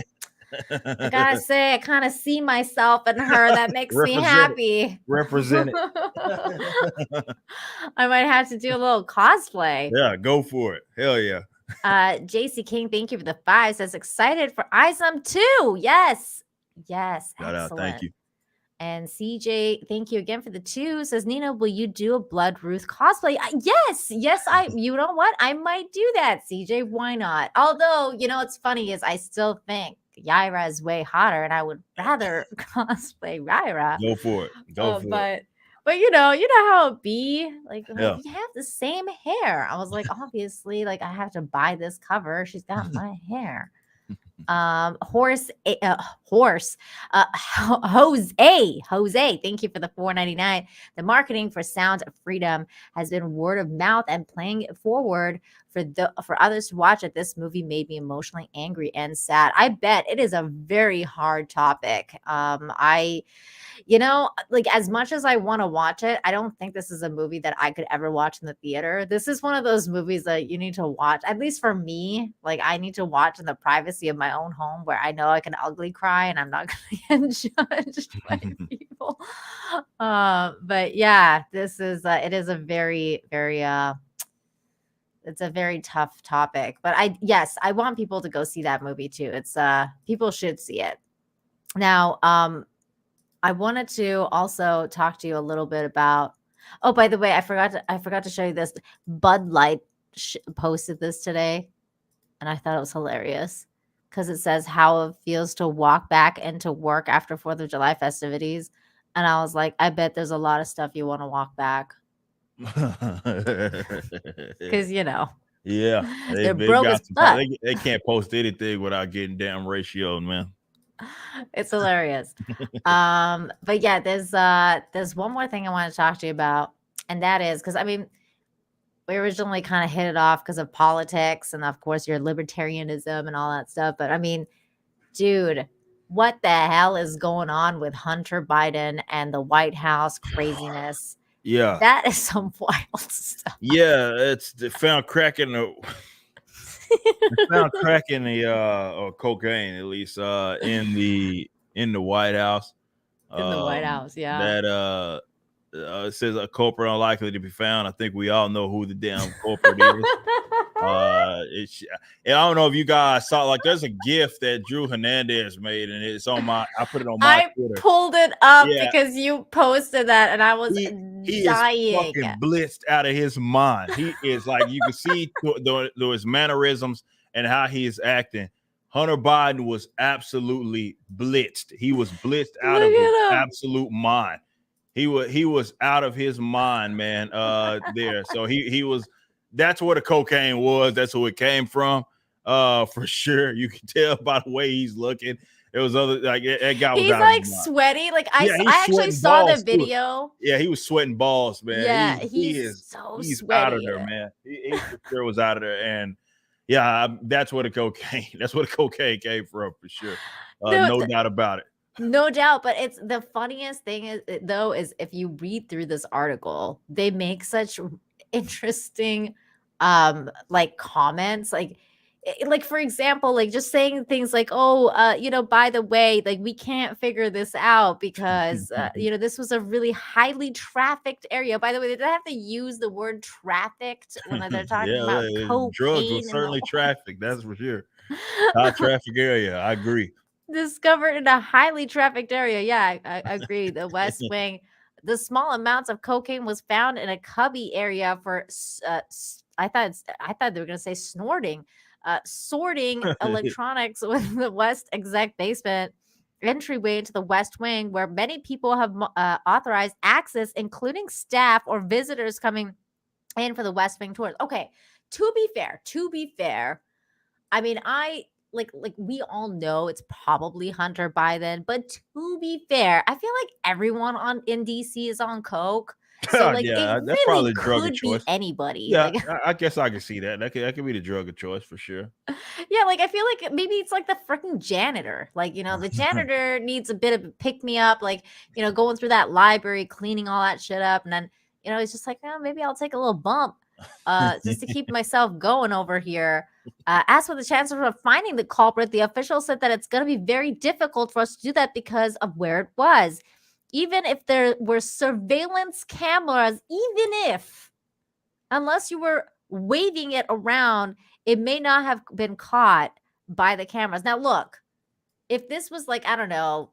I gotta say, I kind of see myself in her. That makes me happy. Represent it. I might have to do a little cosplay. Yeah, go for it. Hell yeah. JC King, thank you for the 5. Says, excited for ISOM 2. Yes. Shout out. Thank you. And CJ, thank you again for the 2. Says, Nina, will you do a Blood Ruth cosplay? Yes. You know what? I might do that, CJ. Why not? Although, you know, what's funny is I still think Yaira is way hotter, and I would rather cosplay Yaira. Go for it. But you know how it be. Like, we have the same hair. I was like, obviously, like, I have to buy this cover. She's got my hair. Jose, thank you for the $4.99. The marketing for Sound of Freedom has been word of mouth, and playing it forward for others to watch it. This movie made me emotionally angry and sad. I bet it is a very hard topic. Like, as much as I want to watch it, I don't think this is a movie that I could ever watch in the theater. This is one of those movies that you need to watch, at least for me. Like, I need to watch in the privacy of my own home where I know I can ugly cry and I'm not going to get judged by people. But yeah, this is it is a very, very it's a very tough topic. But I want people to go see that movie too. It's people should see it. Now, I wanted to also talk to you a little bit about. Oh, by the way, I forgot to show you this. Bud Light posted this today, and I thought it was hilarious because it says how it feels to walk back into work after 4th of July festivities, and I was like, I bet there's a lot of stuff you want to walk back because Yeah, they're they broke got as some. fuck. They can't post anything without getting damn ratioed, man. It's hilarious. But yeah, there's one more thing I want to talk to you about, and that is because we originally kind of hit it off because of politics and of course your libertarianism and all that stuff. But dude, what the hell is going on with Hunter Biden and the White House craziness? Yeah, That is some wild stuff. yeah. They found crack in the. Found crack in the or cocaine at least in the White House. In the White House, yeah. That it says a culprit unlikely to be found. I think we all know who the damn culprit is. I don't know if you guys saw, like, there's a GIF that Drew Hernandez made, and it's on I put it on my Twitter. I pulled it up because you posted that, and I was he dying. Is fucking blitzed out of his mind. He is, like, you can see his mannerisms and how he is acting. Hunter Biden was absolutely blitzed. He was blitzed out of his absolute mind. He was out of his mind, man. There. So he was. That's where the cocaine was. That's where it came from. For sure. You can tell by the way he's looking. It was other, like, that guy was. He's like sweaty. Like I actually saw the video. Yeah, he was sweating balls, man. Yeah, he's sweaty. Out of there, man. He for sure was out of there, and yeah, that's where the cocaine came from for sure. No doubt about it. No doubt, but it's the funniest thing is if you read through this article, they make such interesting like comments, like for example, like just saying things like, by the way, like we can't figure this out because this was a really highly traffic area. By the way, they don't have to use the word trafficked when they're talking about cocaine. Drugs were certainly trafficked, that's for sure. High traffic area, I agree. Discovered in a highly trafficked area. Yeah, I agree. The West Wing. The small amounts of cocaine was found in a cubby area for. I thought they were going to say snorting. Sorting electronics with the West exec basement entryway into the West Wing, where many people have authorized access, including staff or visitors coming in for the West Wing tours. Okay, to be fair, I mean, like we all know it's probably Hunter Biden, but to be fair, I feel like everyone in DC is on coke. So like, yeah, it that's really probably the drug could of choice. Be anybody. Yeah, like, I guess I can see that. That could be the drug of choice for sure. Yeah, like I feel like maybe it's like the freaking janitor. Like, the janitor needs a bit of a pick me up, like, going through that library, cleaning all that shit up, and then it's just like, maybe I'll take a little bump just to keep myself going over here. As for the chances of finding the culprit, the official said that it's going to be very difficult for us to do that because of where it was. Even if there were surveillance cameras, unless you were waving it around, it may not have been caught by the cameras. Now, look, if this was like, I don't know,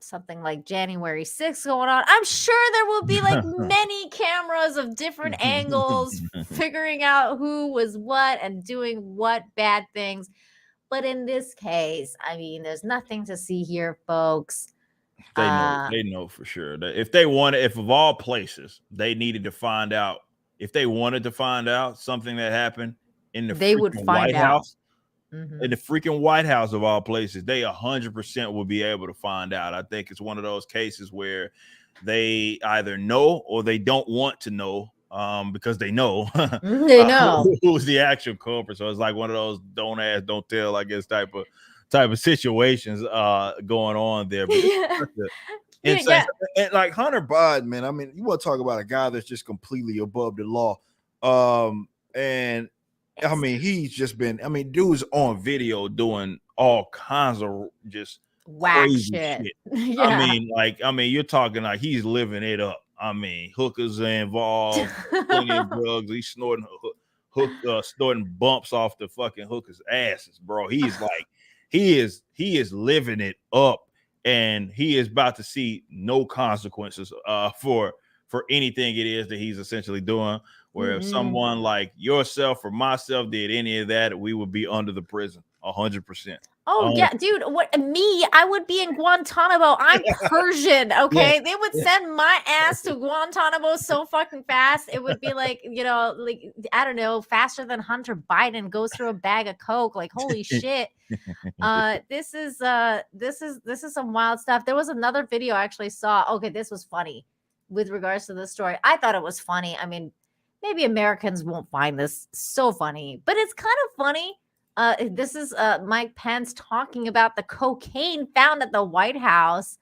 something like January 6th going on, I'm sure there will be like many cameras of different angles figuring out who was what and doing what bad things. But in this case, I mean, there's nothing to see here, folks. They know for sure that if of all places they needed to find out, if they wanted to find out something that happened in the they would find White House, in the freaking White House of all places, they 100% will be able to find out. I think it's one of those cases where they either know or they don't want to know, because they know They know who's the actual culprit. So it's like one of those don't ask, don't tell, I guess, type of situations going on there. But insane. And like Hunter Biden, man, I mean, you want to talk about a guy that's just completely above the law. And I mean, he's just been, I mean, dude's on video doing all kinds of just whack crazy shit. shit. I mean, you're talking like he's living it up. I mean, hookers are involved, plenty of drugs. He's snorting snorting bumps off the fucking hookers' asses, bro. He's like, he is living it up, and he is about to see no consequences for anything it is that he's essentially doing. Where if someone like yourself or myself did any of that, we would be under the prison 100%. Oh yeah, dude. I would be in Guantanamo. I'm Persian, okay? Yeah. They would send my ass to Guantanamo so fucking fast. It would be like, like, I don't know, faster than Hunter Biden goes through a bag of coke. Like, holy shit. This is some wild stuff. There was another video I actually saw. Okay, this was funny with regards to this story. I thought it was funny. I mean, maybe Americans won't find this so funny, but it's kind of funny. This is Mike Pence talking about the cocaine found at the White House,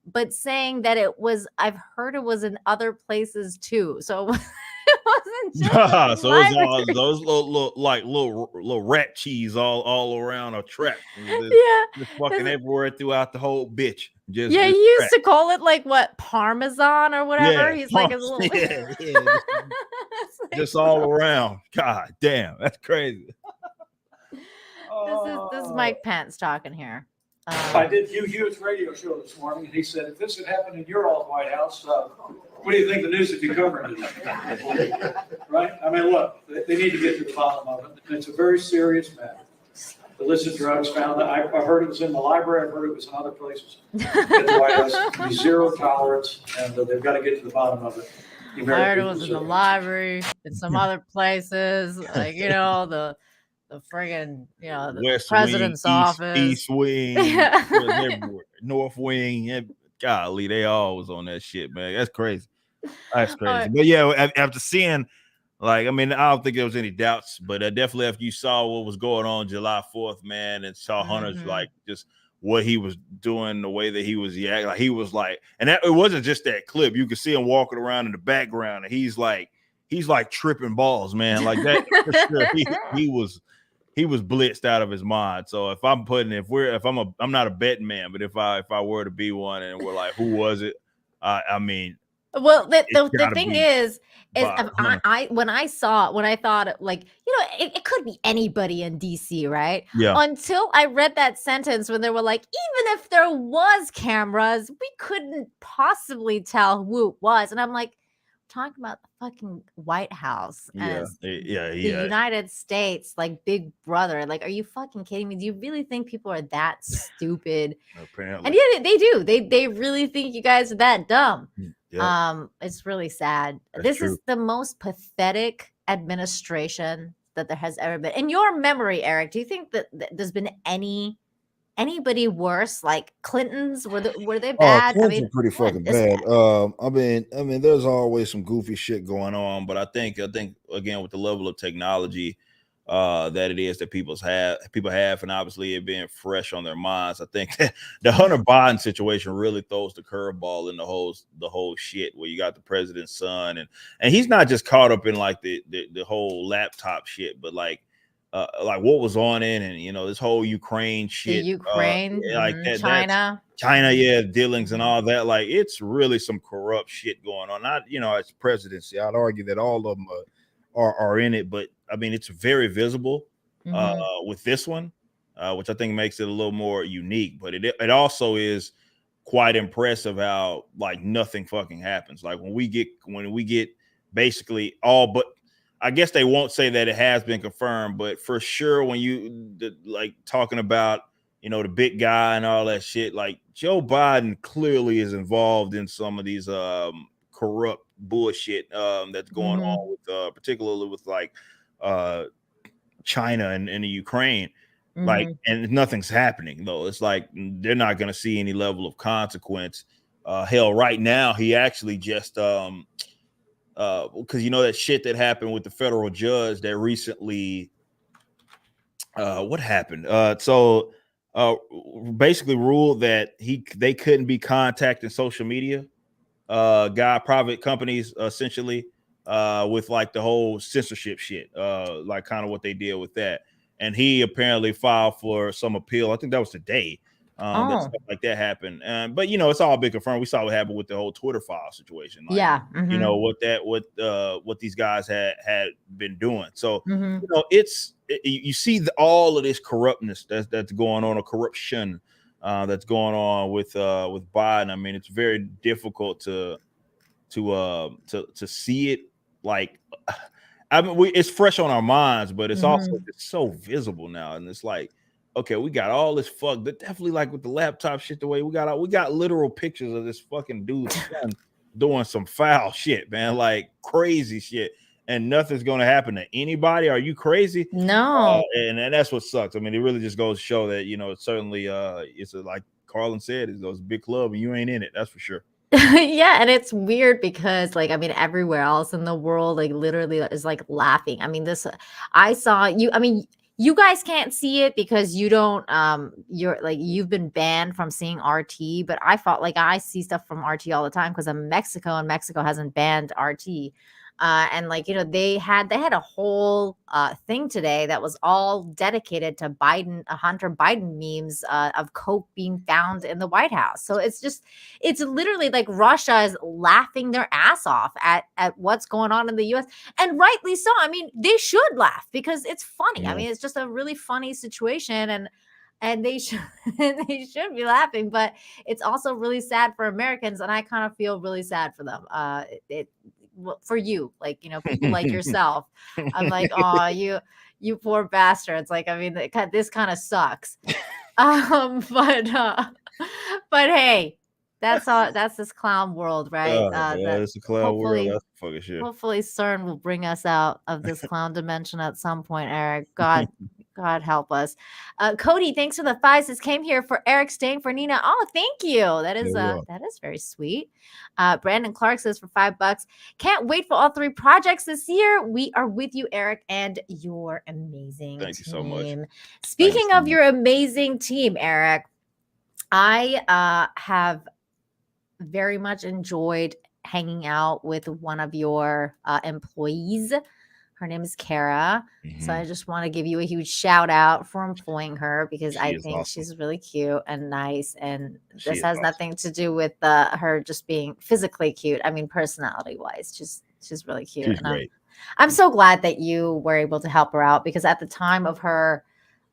but saying that I've heard it was in other places too. So it wasn't just so it's all those little rat cheese all around a trap. Just fucking everywhere throughout the whole bitch. He used to call it like what, Parmesan or whatever. He's like a little just all around. God damn, that's crazy. This is Mike Pence talking here. I did Hugh Hewitt's radio show this morning, and he said, if this had happened in your old White House, what do you think the news would be covering today? Right? I mean, look, they need to get to the bottom of it. It's a very serious matter. Illicit drugs found. I heard it was in the library. I heard it was in other places. At the White House, zero tolerance, and they've got to get to the bottom of it. I heard it was in the library, in some other places, like, the friggin', the West president's wing, office, East wing, North wing. Golly, they all was on that shit, man. That's crazy. That's crazy. But yeah, after seeing, like, I mean, I don't think there was any doubts, but definitely after you saw what was going on July 4th, man, and saw Hunter's like just what he was doing, the way that he was acting, like he was like, and that it wasn't just that clip. You could see him walking around in the background, and he's like tripping balls, man, like that. For sure. He was blitzed out of his mind. So if I'm not a betting man, but if I were to be one, and we're like, who was it? I mean, well, the thing is when I thought, like, it could be anybody in DC, right? Yeah. Until I read that sentence when they were like, even if there was cameras, we couldn't possibly tell who it was. And I'm like, talking about the fucking White House as the United States, like Big Brother. Like, are you fucking kidding me? Do you really think people are that stupid? Apparently. And yeah, they do. They really think you guys are that dumb. Yeah. It's really sad. That's true. Is the most pathetic administration that there has ever been. In your memory, Eric, do you think that there's been anybody worse? Like Clintons, were they bad? Clintons are pretty fucking bad. I mean, there's always some goofy shit going on, but I think again, with the level of technology that it is that people have, and obviously it being fresh on their minds, I think that the Hunter Biden situation really throws the curveball in the whole shit, where you got the president's son, and he's not just caught up in like the whole laptop shit, but like what was on it, and this whole Ukraine shit, like that, China, dealings and all that. Like, it's really some corrupt shit going on. Not as presidency, I'd argue that all of them are in it, but I mean, it's very visible with this one, which I think makes it a little more unique. But it also is quite impressive how like nothing fucking happens. Like when we get basically all but. I guess they won't say that it has been confirmed, but for sure, when you like talking about, the big guy and all that shit, like Joe Biden clearly is involved in some of these corrupt bullshit that's going on with particularly with like China and the Ukraine. Like, and nothing's happening though. It's like they're not going to see any level of consequence. Hell, right now he actually just because you know that shit that happened with the federal judge that recently. What happened? So basically ruled that they couldn't be contacting social media private companies essentially with like the whole censorship shit, like kind of what they did with that. And he apparently filed for some appeal. I think that was today. That stuff like that happened. But you know, it's all been confirmed. We saw what happened with the whole Twitter file situation. Like, you know, what these guys had been doing. So you know, you see all of this corruptness that's going on, or corruption that's going on with Biden. I mean, it's very difficult to see it. Like, I mean, it's fresh on our minds, but it's also it's so visible now, and it's like, okay, we got all this fuck. Definitely like with the laptop shit. The way we got literal pictures of this fucking dude doing some foul shit, man, like crazy shit, and nothing's gonna happen to anybody. Are you crazy? No. And that's what sucks. I mean, it really just goes to show that, you know, it's certainly it's like Carlin said, it's a big club and you ain't in it. That's for sure. Yeah, and it's weird because, like, I mean, everywhere else in the world, like, literally is like laughing. I mean, I saw you. I mean, you guys can't see it because you don't. You're like, you've been banned from seeing RT, but I felt like I see stuff from RT all the time because I'm Mexico, and Mexico hasn't banned RT. And like, you know, they had a whole thing today that was all dedicated to Hunter Biden memes of coke being found in the White House. So it's literally like Russia is laughing their ass off at what's going on in the US, and rightly so. I mean, they should laugh because it's funny. I mean, it's just a really funny situation, and they should be laughing, but it's also really sad for Americans, and I kind of feel really sad for them. For you, like, you know, people like yourself. I'm like, oh, you poor bastards. Like, I mean, this kind of sucks. But hey, that's this clown world, right? Yeah, it's a clown world. That's fucking shit. Hopefully CERN will bring us out of this clown dimension at some point, Eric. God help us. Cody, thanks for the 5. Says came here for Eric, staying for Nina. Oh, thank you. That is very sweet. Brandon Clark says for $5. Can't wait for all 3 projects this year. We are with you, Eric, and your amazing Thank you so much. Speaking of your amazing team, Eric, I have very much enjoyed hanging out with one of your employees. Her name is Kara. So I just want to give you a huge shout out for employing her, because I think she's really cute and nice. And this has nothing to do with her just being physically cute. I mean, personality wise, she's really cute. She's and great. I'm so glad that you were able to help her out, because at the time of her,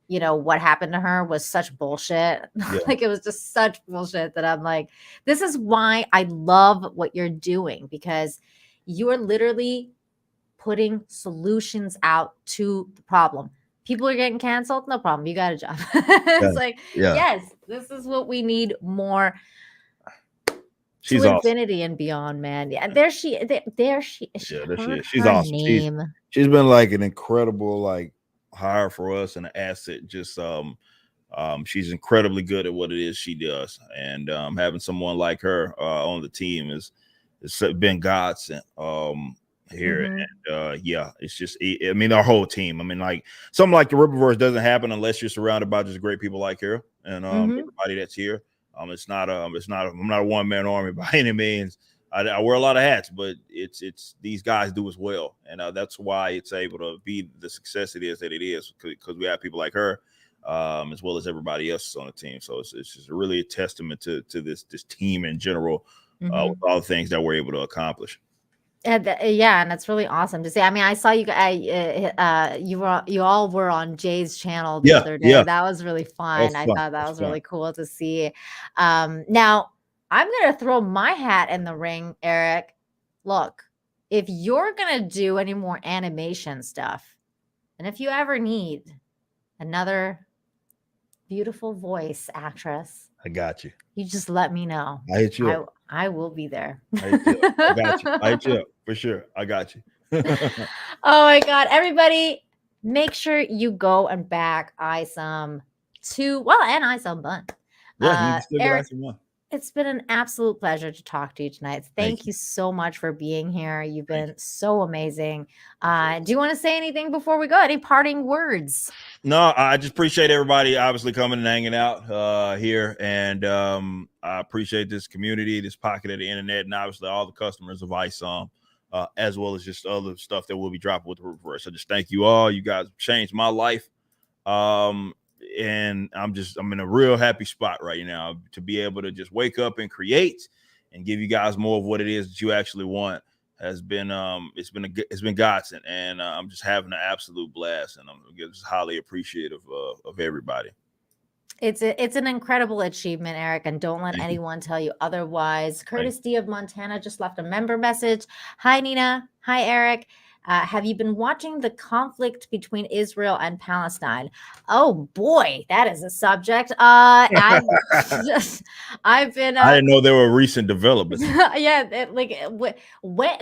you know, what happened to her was such bullshit. Yeah. Like, it was just such bullshit that I'm like, this is why I love what you're doing, because you are literally putting solutions out to the problem. People are getting canceled, no problem, you got a job. It's like, yes, this is what we need more. She's to awesome. Infinity and beyond, man. Yeah, there she is. She's awesome. Name. She's been like an incredible like hire for us and an asset. Just she's incredibly good at what it is she does, and having someone like her on the team is been godsend. Here and yeah, it's just, I mean, our whole team. I mean, like something like the Rippaverse doesn't happen unless you're surrounded by just great people like her and everybody that's here. I'm not a one-man army by any means. I wear a lot of hats, but it's these guys do as well, and that's why it's able to be the success it is because we have people like her, as well as everybody else on the team. So it's just really a testament to this team in general, with all the things that we're able to accomplish. And it's really awesome to see. I mean, I saw you you all were on Jay's channel the other day. That was really fun. I thought that was really cool to see. Now I'm gonna throw my hat in the ring, Eric. Look, if you're gonna do any more animation stuff, and if you ever need another beautiful voice actress, I got you. You just let me know. I hit you up. I will be there. I got you. I hit you up for sure. I got you. Oh my God. Everybody, make sure you go and back ISOM and ISOM Bun. Yeah, you can still get Eric, ISOM. it's been an absolute pleasure to talk to you tonight. Thank you so much for being here. You've been so amazing. Do you want to say anything before we go? Any parting words? No, I just appreciate everybody obviously coming and hanging out here. And I appreciate this community, this pocket of the internet, and obviously all the customers of ISOM, as well as just other stuff that we'll be dropping with the Rippaverse. I just thank you all. You guys changed my life. And I'm in a real happy spot right now to be able to just wake up and create and give you guys more of what it is that you actually want. Has been it's been godsend, and I'm just having an absolute blast, and I'm just highly appreciative of everybody. It's an incredible achievement, Eric, and don't let anyone tell you otherwise. Curtis D of Montana just left a member message. Hi, Nina. Hi, Eric. Have you been watching the conflict between Israel and Palestine? Oh boy, that is a subject. I've been. I didn't know there were recent developments. Yeah,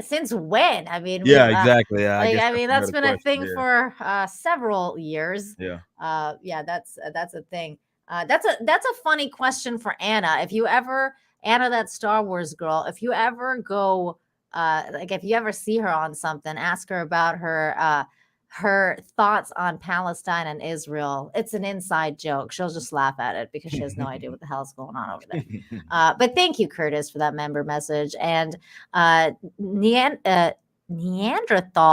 since when? I mean, yeah, exactly. Yeah, I mean, that's been a thing for several years. Yeah. Yeah, that's a thing. That's a funny question for Anna. If you ever, Anna, that Star Wars girl, if you ever go. If you ever see her on something, ask her about her thoughts on Palestine and Israel. It's an inside joke. She'll just laugh at it because she has no idea what the hell's going on over there. But thank you, Curtis, for that member message. And Neanderthal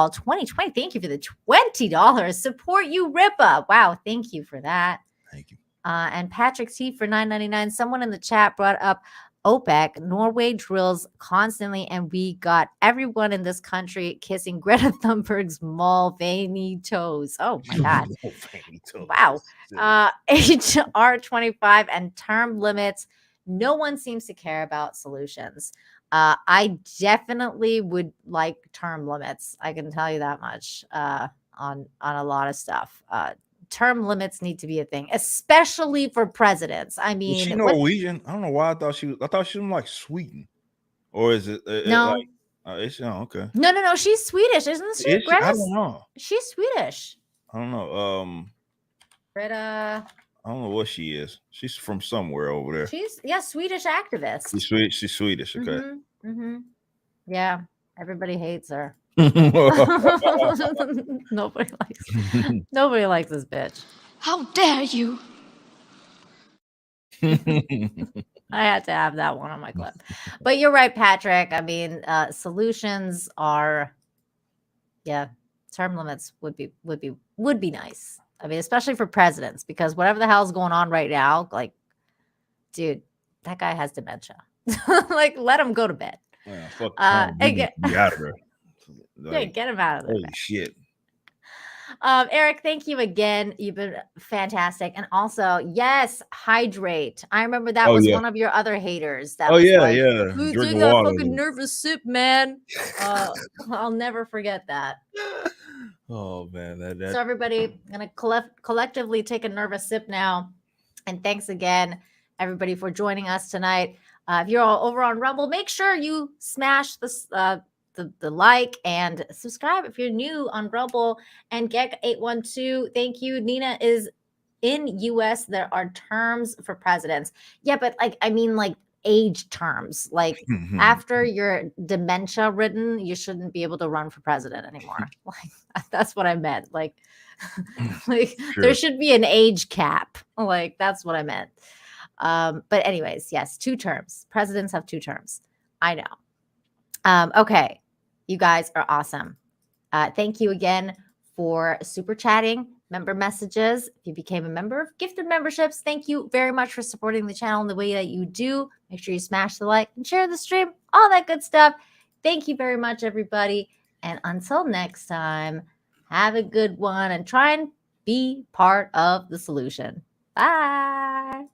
2020, thank you for the $20. Support you, Rippa. Wow, thank you for that. Thank you. And Patrick T for $9.99. Someone in the chat brought up OPEC. Norway drills constantly, and we got everyone in this country kissing Greta Thunberg's small veiny toes. Oh my God. Wow. HR 25 and term limits. No one seems to care about solutions. I definitely would like term limits. I can tell you that much on a lot of stuff. Term limits need to be a thing, especially for presidents. I mean, is she Norwegian? I don't know why I thought she was from like Sweden, or is it? No, okay. No. She's Swedish, isn't she? Greta? I don't know. She's Swedish. I don't know. Greta. I don't know what she is. She's from somewhere over there. She's Swedish activist. She's Swedish. Okay. Yeah, everybody hates her. Nobody likes this bitch. How dare you? I had to have that one on my clip. But you're right, Patrick. I mean, solutions are, term limits would be nice. I mean, especially for presidents, because whatever the hell's going on right now, like, dude, that guy has dementia. Like, let him go to bed. Yeah, fuck get out of there. Like, get him out of there. Holy shit. Eric, thank you again. You've been fantastic. And also, yes, hydrate. I remember that was one of your other haters. That was yeah. Who took that fucking nervous sip, man? I'll never forget that. Oh man, that. So everybody, I'm gonna collectively take a nervous sip now. And thanks again, everybody, for joining us tonight. If you're all over on Rumble, make sure you smash this the like and subscribe if you're new on Rumble. And Gek812, thank you. Nina is in US. There are terms for presidents. Yeah, but like age terms. Like after you're dementia ridden, you shouldn't be able to run for president anymore. Like that's what I meant. Like there should be an age cap. Like that's what I meant. But anyways, yes, 2 terms. Presidents have 2 terms. I know. Okay. You guys are awesome. Thank you again for super chatting, member messages. If you became a member, gifted memberships, thank you very much for supporting the channel in the way that you do. Make sure you smash the like and share the stream, all that good stuff. Thank you very much, everybody. And until next time, have a good one and try and be part of the solution. Bye.